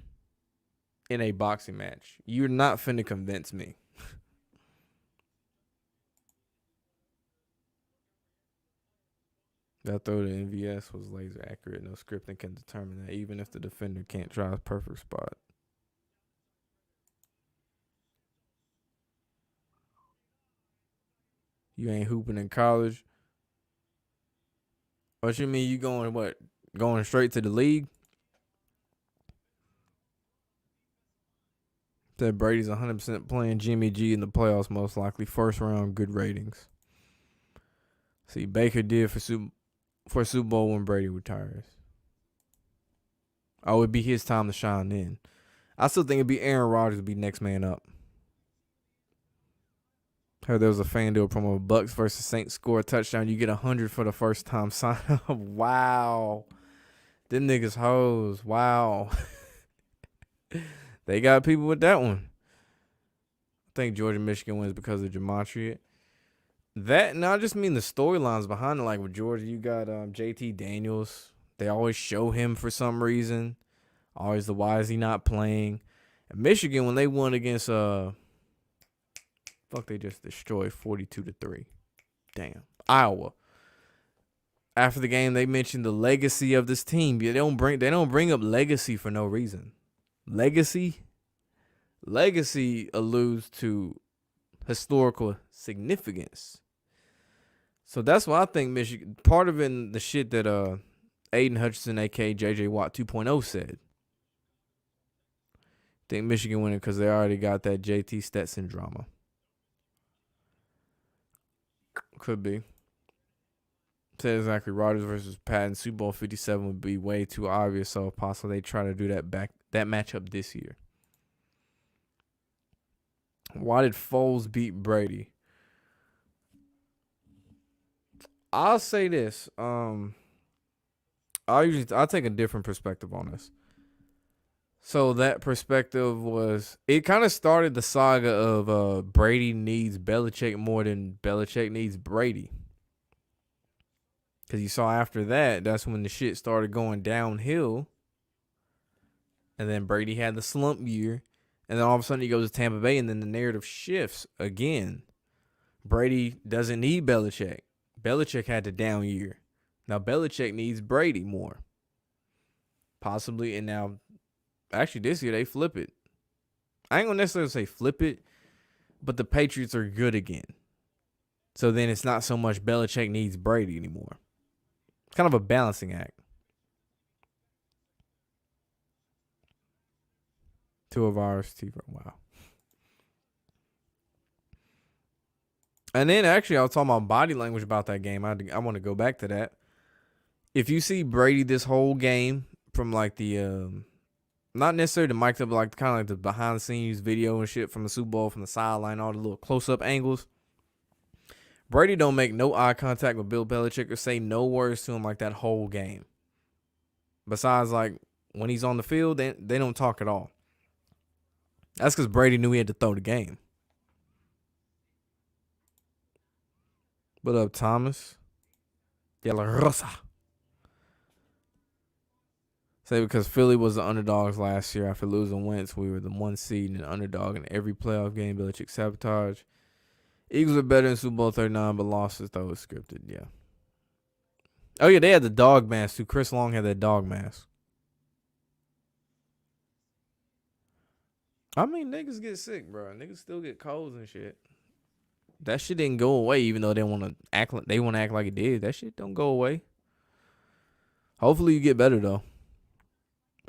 in a boxing match. You're not finna convince me. That throw to MVS was laser accurate. No scripting can determine that, even if the defender can't try a perfect spot. You ain't hooping in college. What you mean? You going what? Going straight to the league? Said Brady's 100% playing Jimmy G in the playoffs, most likely. First round, good ratings. See, Baker did for Super Bowl when Brady retires. Oh, it'd be his time to shine then. I still think it'd be Aaron Rodgers to be next man up. Heard there was a FanDuel promo. Bucks versus Saints score a touchdown. You get 100 for the first time sign up. Wow. Them niggas hoes. Wow. They got people with that one. I think Georgia Michigan wins because of gematria. That, and I just mean the storylines behind it. Like with Georgia, you got JT Daniels. They always show him for some reason. Always the why is he not playing? And Michigan, when they won against they just destroyed 42-3. Damn. Iowa. After the game, they mentioned the legacy of this team. They don't bring up legacy for no reason. Legacy alludes to historical significance. So that's why I think Michigan, part of it, the shit that Aiden Hutchinson, aka JJ Watt 2.0 said. I think Michigan winning because they already got that JT Stetson drama. Could be. Said exactly. Rodgers versus Patton. Super Bowl 57 would be way too obvious. So if possible, they try to do that matchup this year. Why did Foles beat Brady? I'll say this. I'll take a different perspective on this. So that perspective was, it kind of started the saga of Brady needs Belichick more than Belichick needs Brady. Because you saw after that, that's when the shit started going downhill. And then Brady had the slump year. And then all of a sudden he goes to Tampa Bay, and then the narrative shifts again. Brady doesn't need Belichick. Belichick had the down year. Now Belichick needs Brady more. Possibly, and now, actually this year they flip it. I ain't gonna necessarily say flip it, but the Patriots are good again. So then it's not so much Belichick needs Brady anymore. It's kind of a balancing act. Two of ours, wow. And then actually, I was talking about body language about that game. I want to go back to that. If you see Brady this whole game from like the, not necessarily the mic'd up, but like kind of like the behind the scenes video and shit from the Super Bowl, from the sideline, all the little close up angles. Brady don't make no eye contact with Bill Belichick or say no words to him like that whole game. Besides, like when he's on the field, they don't talk at all. That's because Brady knew he had to throw the game. What up, Thomas? De La Rosa. Say because Philly was the underdogs last year after losing Wentz, we were the 1 seed and underdog in every playoff game. Belichick sabotage. Eagles are better in Super Bowl 39, but losses though was scripted. Yeah. Oh yeah, they had the dog mask too. Chris Long had that dog mask. I mean, niggas get sick, bro. Niggas still get colds and shit. That shit didn't go away, even though they want to act like it did. That shit don't go away. Hopefully you get better though.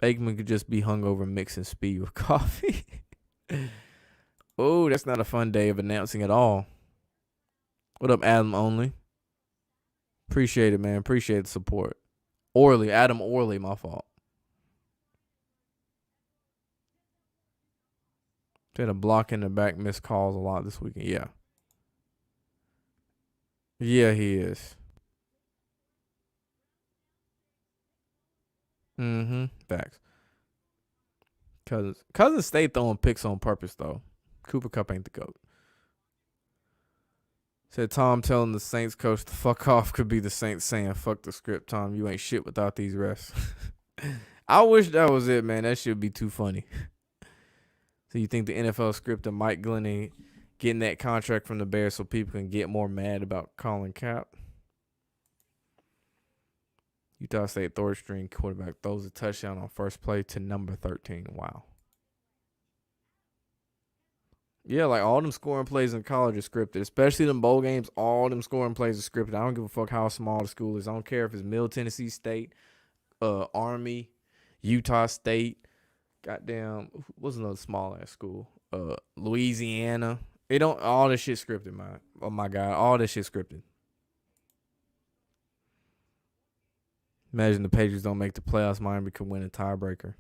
Aikman could just be hungover mixing speed with coffee. Oh, that's not a fun day of announcing at all. What up, Adam Only? Appreciate it, man. Appreciate the support. Adam Orley, my fault. Had a block in the back, missed calls a lot this weekend. Yeah. Yeah, he is. Mm-hmm. Facts. Cousins stay throwing picks on purpose, though. Cooper Kupp ain't the GOAT. Said Tom telling the Saints coach to fuck off could be the Saints saying, fuck the script, Tom. You ain't shit without these refs. I wish that was it, man. That should be too funny. So you think the NFL script of Mike Glennon getting that contract from the Bears so people can get more mad about calling cap? Utah State third string quarterback throws a touchdown on first play to number 13. Wow. Yeah, like all them scoring plays in college are scripted, especially them bowl games. All them scoring plays are scripted. I don't give a fuck how small the school is. I don't care if it's Middle Tennessee State, Army, Utah State, goddamn, what's another small ass school? Louisiana. It don't. All this shit scripted, man. Oh my god, all this shit scripted. Imagine the Patriots don't make the playoffs. Miami could win a tiebreaker.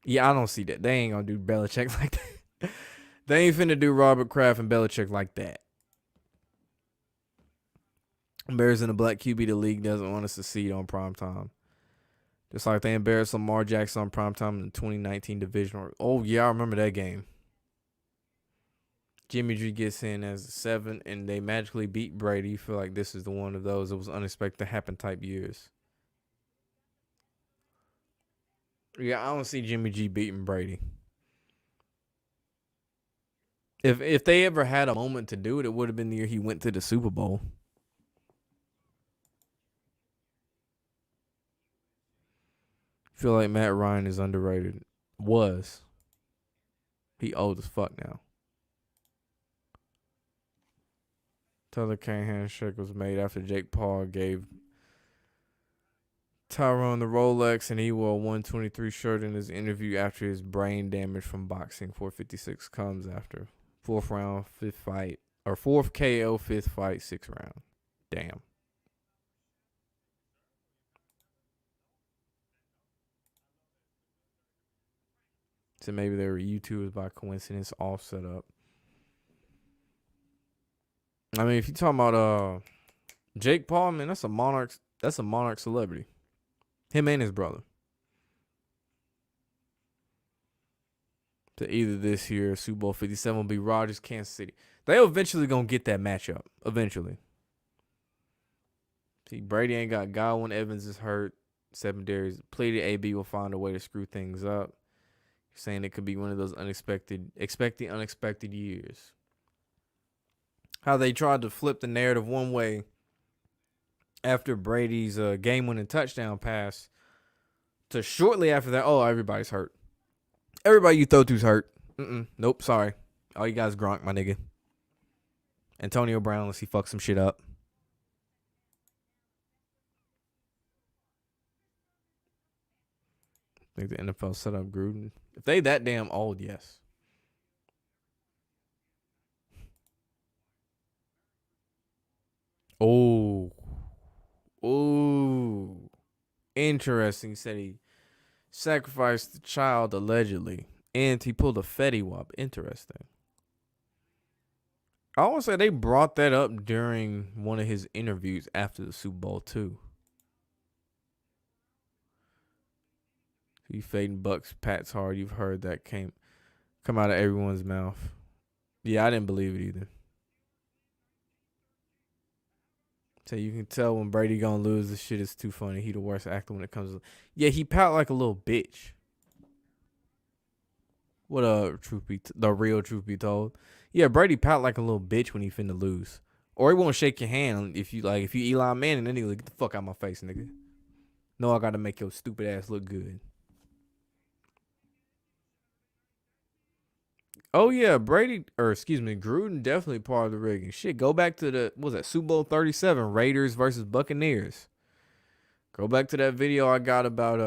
Yeah, I don't see that. They ain't gonna do Belichick like that. They ain't finna do Robert Kraft and Belichick like that. Embarrassing the black QB the league doesn't want us to see on primetime. Just like they embarrassed Lamar Jackson on primetime in the 2019 division. Oh, yeah, I remember that game. Jimmy G gets in as a 7, and they magically beat Brady. You feel like this is the one of those. It was unexpected to happen type years. Yeah, I don't see Jimmy G beating Brady. If they ever had a moment to do it, it would have been the year he went to the Super Bowl. Feel like Matt Ryan is underrated. Was. He old as fuck now. Taylor Kane handshake was made after Jake Paul gave Tyrone the Rolex, and he wore a 123 shirt in his interview after his brain damage from boxing. 456 comes after. Fourth round, fifth fight. Or fourth KO, fifth fight, sixth round. Damn. So maybe they were YouTubers by coincidence, all set up. I mean, if you talking about Jake Paul, man, that's a monarch celebrity. Him and his brother. To either this year, Super Bowl 57 will be Rodgers, Kansas City. They eventually gonna get that matchup. Eventually. See, Brady ain't got Godwin. Evans is hurt. Secondaries depleted. AB will find a way to screw things up. You're saying it could be one of those unexpected years. How they tried to flip the narrative one way after Brady's game-winning touchdown pass to shortly after that, oh, everybody's hurt. Everybody you throw to's hurt. Nope, sorry. All you guys Gronk, my nigga. Antonio Brown, unless he fucks some shit up. I think the NFL set up Gruden. If they that damn old, yes. Oh. Interesting. He said he sacrificed the child allegedly, and he pulled a Fetty Wap. Interesting. I want to say they brought that up during one of his interviews after the Super Bowl too. He fading Bucks, Pat's hard. You've heard that come out of everyone's mouth. Yeah, I didn't believe it either. So you can tell when Brady gonna lose, this shit is too funny. He the worst actor when it comes to. Yeah, he pout like a little bitch. What the real truth be told. Yeah, Brady pout like a little bitch when he finna lose. Or he won't shake your hand if you Eli Manning, then he like, get the fuck out my face, nigga. No, I gotta make your stupid ass look good. Oh yeah, Gruden definitely part of the rigging. Shit, go back to what was that Super Bowl 37, Raiders versus Buccaneers. Go back to that video I got about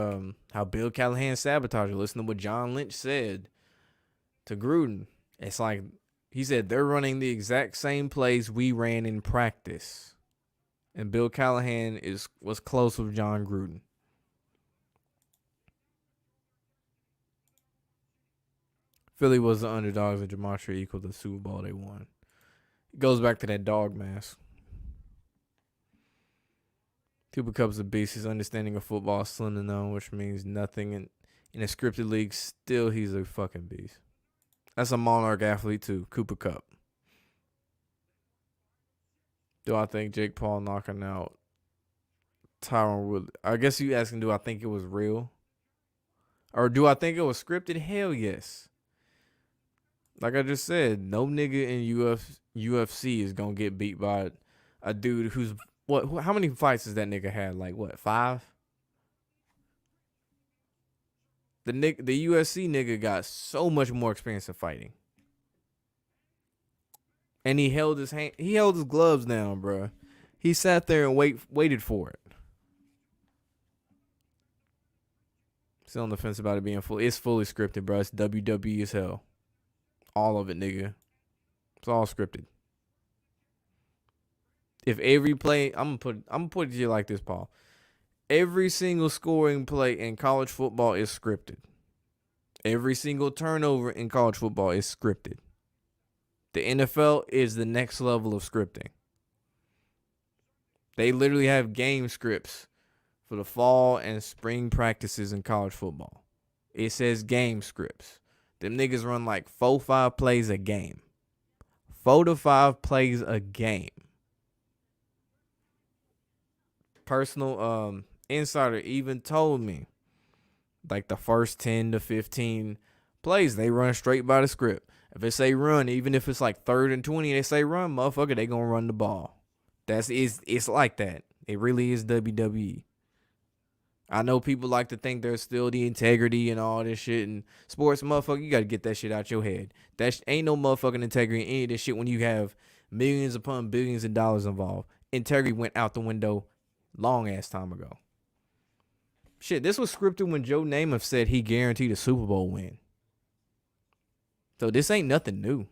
how Bill Callahan sabotaged. Listen to what John Lynch said to Gruden. It's like he said they're running the exact same plays we ran in practice. And Bill Callahan was close with John Gruden. Philly was the underdogs and Gematria equaled the Super Bowl they won. It goes back to that dog mask. Cooper Cup's a beast. His understanding of football is slim to none, which means nothing. In a scripted league, still he's a fucking beast. That's a monarch athlete too, Cooper Cup. Do I think Jake Paul knocking out Tyron Woodley? I guess you asking, do I think it was real? Or do I think it was scripted? Hell yes. Like I just said, no nigga in UFC is gonna get beat by a dude who's what? How many fights has that nigga had? Like what? 5? The UFC nigga got so much more experience in fighting, and he held his gloves down, bro. He sat there and waited for it. Still on the fence about it being full. It's fully scripted, bro. It's WWE as hell. All of it, nigga. It's all scripted. If every play, I'm gonna put it to you like this, Paul. Every single scoring play in college football is scripted. Every single turnover in college football is scripted. The NFL is the next level of scripting. They literally have game scripts for the fall and spring practices in college football. It says game scripts. Them niggas run like 4-5 plays a game. 4 to 5 plays a game. Personal insider even told me, like the first 10 to 15 plays, they run straight by the script. If it say run, even if it's like 3rd and 20, they say run, motherfucker, they gonna run the ball. It's like that. It really is WWE. I know people like to think there's still the integrity and all this shit in sports. Motherfucker, you got to get that shit out your head. Ain't no motherfucking integrity in any of this shit when you have millions upon billions of dollars involved. Integrity went out the window long ass time ago. Shit, this was scripted when Joe Namath said he guaranteed a Super Bowl win. So this ain't nothing new.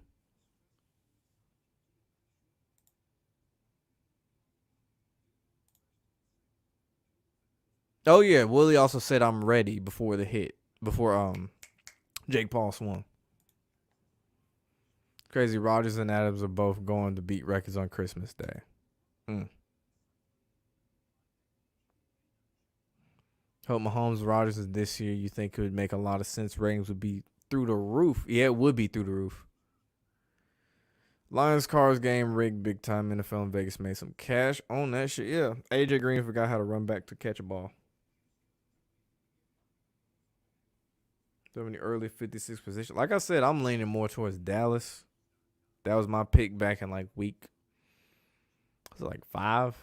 Oh yeah, Willie also said I'm ready before the hit. Before Jake Paul swung. Crazy, Rodgers and Adams are both going to beat records on Christmas Day. Hope Mahomes Rodgers is this year. You think it would make a lot of sense. Ratings would be through the roof. Yeah, it would be through the roof. Lions Cars game rigged big time. NFL in Vegas made some cash on that shit. Yeah, AJ Green forgot how to run back to catch a ball. So many early 56 position. Like I said, I'm leaning more towards Dallas. That was my pick back in like week. Was it like 4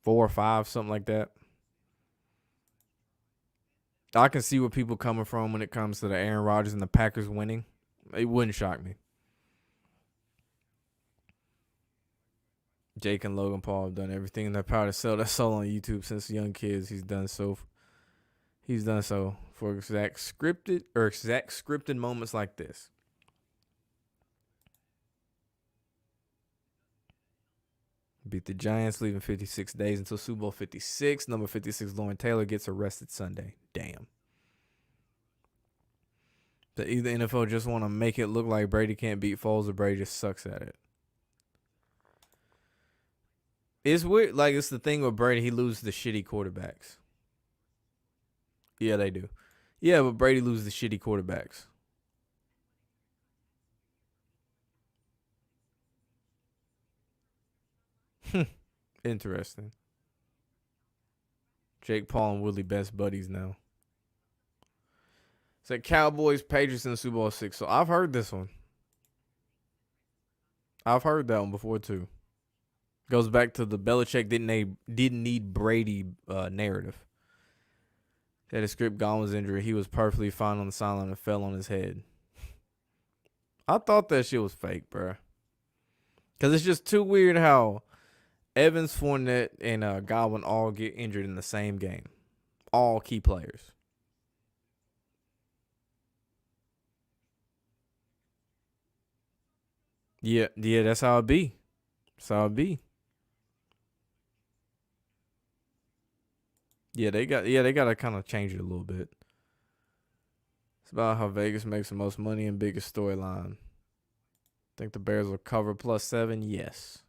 or 5, something like that. I can see where people coming from when it comes to the Aaron Rodgers and the Packers winning. It wouldn't shock me. Jake and Logan Paul have done everything in their power to sell that soul on YouTube since young kids. He's done so for exact scripted moments like this. Beat the Giants, leaving 56 days until Super Bowl 56. Number 56, Lauren Taylor, gets arrested Sunday. Damn. The either NFL just want to make it look like Brady can't beat Foles or Brady just sucks at it. It's weird. Like, it's the thing with Brady. He loses the shitty quarterbacks. Yeah, they do. Yeah, but Brady loses the shitty quarterbacks. Interesting. Jake Paul and Willie best buddies now. It's like Cowboys, Patriots in the Super Bowl 6. So I've heard this one. I've heard that one before too. Goes back to the Belichick didn't need Brady narrative. Had a script, Gone was injured. He was perfectly fine on the sideline and fell on his head. I thought that shit was fake, bro. Cause it's just too weird how Evans, Fournette, and Godwin all get injured in the same game. All key players. Yeah, that's how it be. That's how it be. They gotta kind of change it a little bit. It's about how Vegas makes the most money and biggest storyline. Think the Bears will cover +7? Yes.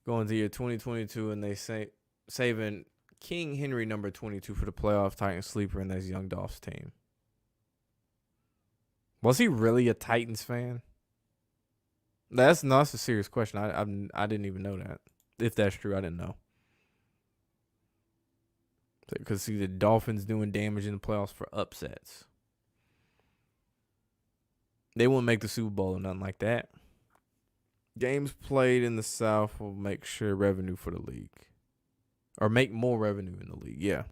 Going to year 2022, and they say saving King Henry number 22 for the playoff Titans sleeper, and that's Young Dolph's team. Was he really a Titans fan? That's a serious question. I didn't even know that. If that's true, I didn't know. Because see the Dolphins doing damage in the playoffs for upsets. They wouldn't make the Super Bowl or nothing like that. Games played in the South will make sure revenue for the league. Or make more revenue in the league, yeah.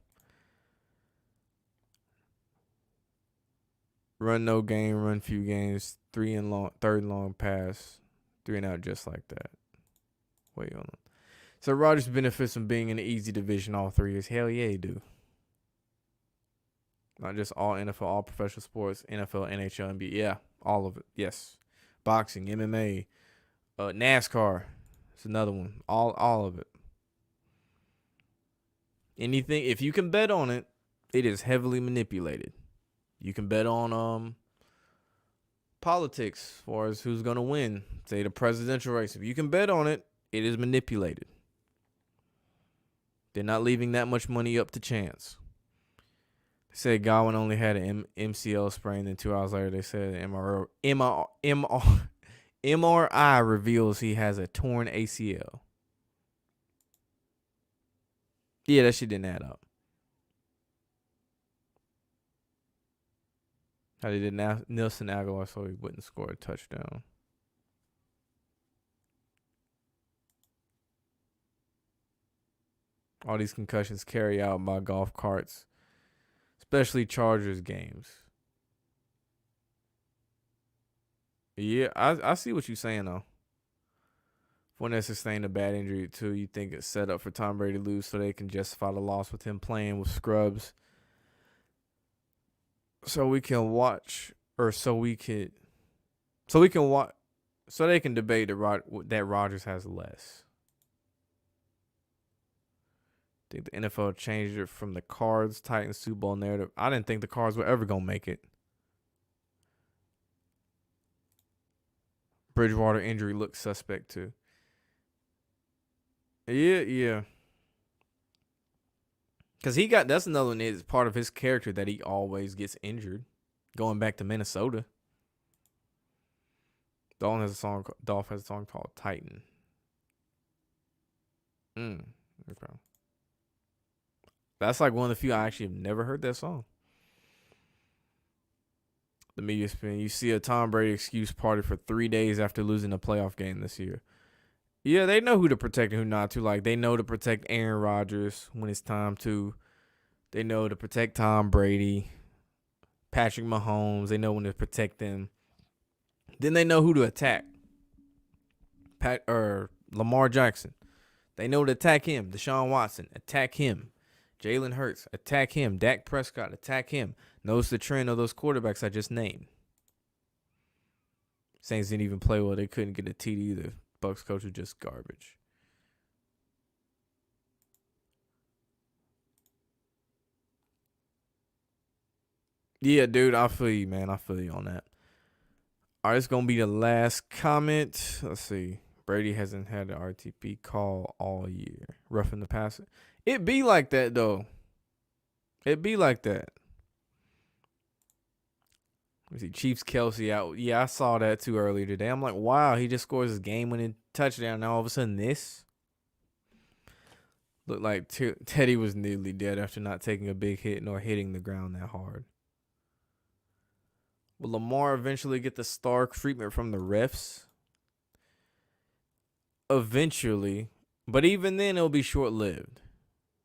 Run no game, run few games, third and long pass, 3 and out just like that. Wait on it. So Rodgers benefits from being in the easy division all 3 years. Hell yeah, he do. Not just all NFL, all professional sports, NFL, NHL, NBA. Yeah, all of it. Yes. Boxing, MMA, NASCAR. It's another one. All of it. Anything, if you can bet on it, it is heavily manipulated. You can bet on politics as far as who's going to win. Say the presidential race. If you can bet on it, it is manipulated. They're not leaving that much money up to chance. They said Godwin only had an MCL sprain, then 2 hours later they said MRI reveals he has a torn ACL. Yeah, that shit didn't add up. How they did Nelson Aguilar so he wouldn't score a touchdown. All these concussions carry out by golf carts, especially Chargers games. Yeah, I see what you're saying, though. When they sustain a bad injury, too, you think it's set up for Tom Brady to lose so they can justify the loss with him playing with scrubs. So we can watch, or so they can debate that Rodgers has less. I think the NFL changed it from the Cards Titans Super Bowl narrative. I didn't think the Cards were ever gonna make it. Bridgewater injury looks suspect too. Yeah. Cause that's another one is part of his character that he always gets injured. Going back to Minnesota. Dolph has a song called Titan. Okay. That's like one of the few I actually have never heard that song. The media spin. You see a Tom Brady excuse party for 3 days after losing a playoff game this year. Yeah, they know who to protect and who not to. Like, they know to protect Aaron Rodgers when it's time to. They know to protect Tom Brady, Patrick Mahomes. They know when to protect them. Then they know who to attack. Lamar Jackson. They know to attack him. Deshaun Watson, attack him. Jalen Hurts, attack him. Dak Prescott, attack him. Knows the trend of those quarterbacks I just named. Saints didn't even play well. They couldn't get a TD either. Bucks coach was just garbage. Yeah, dude, I feel you, man. I feel you on that. All right, it's going to be the last comment. Let's see. Brady hasn't had an RTP call all year. Roughing the passer. It be like that, though. It be like that. Let me see. Chiefs Kelsey out. Yeah, I saw that too earlier today. I'm like, wow, he just scores his game-winning touchdown. Now all of a sudden this. Looked like Teddy was nearly dead after not taking a big hit nor hitting the ground that hard. Will Lamar eventually get the star treatment from the refs? Eventually. But even then, it'll be short-lived.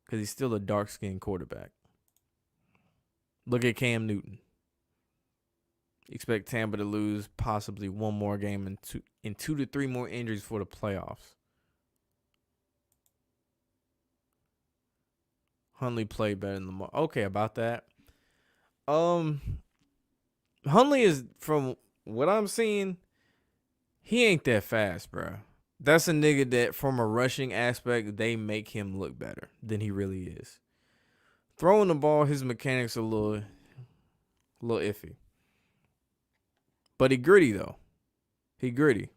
Because he's still a dark-skinned quarterback. Look at Cam Newton. Expect Tampa to lose possibly one more game and 2 to 3 more injuries for the playoffs. Hundley played better than Lamar. Okay, about that. Hundley is, from what I'm seeing, he ain't that fast, bro. That's a nigga that, from a rushing aspect, they make him look better than he really is. Throwing the ball, his mechanics are a little iffy. But he gritty, though. He gritty.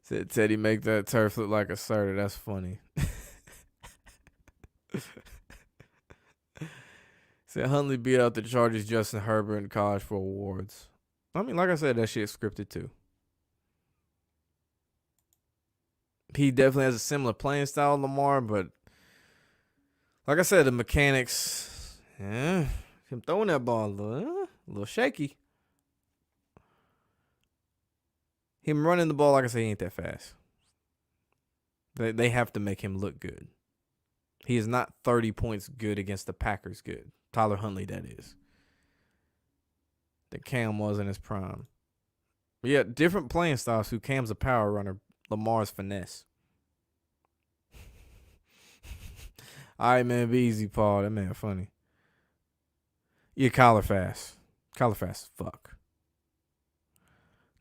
Said Teddy make that turf look like a starter. That's funny. Said Hundley beat out the Chargers, Justin Herbert in college for awards. I mean, like I said, that shit's scripted too. He definitely has a similar playing style to Lamar, but like I said, the mechanics, him throwing that ball a little shaky. Him running the ball, like I said, he ain't that fast. They have to make him look good. He is not 30 points good against the Packers good. Tyler Huntley, that is. That Cam was in his prime. But yeah, different playing styles. Who Cam's a power runner, Lamar's finesse. All right, man, be easy, Paul. That man funny. Yeah, collar fast. Collar fast as fuck.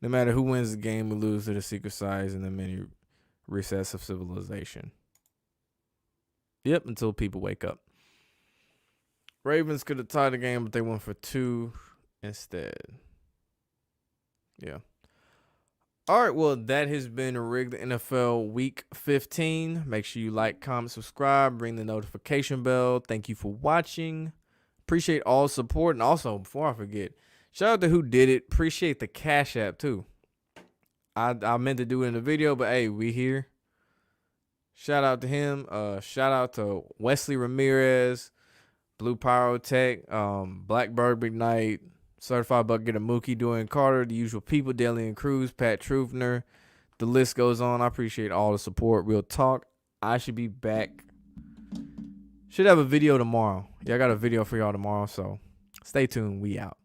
No matter who wins the game, we lose to the secret size in the mini recess of civilization. Yep, until people wake up. Ravens could have tied the game, but they went for 2 instead. Yeah. All right, well, that has been Rigged NFL Week 15. Make sure you like, comment, subscribe, ring the notification bell. Thank you for watching. Appreciate all support. And also, before I forget, shout out to who did it. Appreciate the Cash App, too. I meant to do it in the video, but, hey, we here. Shout out to him. Shout out to Wesley Ramirez, Blue Pyrotech, Blackbird McKnight, Certified Bucket of Mookie, Dwayne Carter, the usual people, Dalian Cruz, Pat Trufner. The list goes on. I appreciate all the support. Real talk. I should be back. Should have a video tomorrow. Yeah, I got a video for y'all tomorrow, so stay tuned. We out.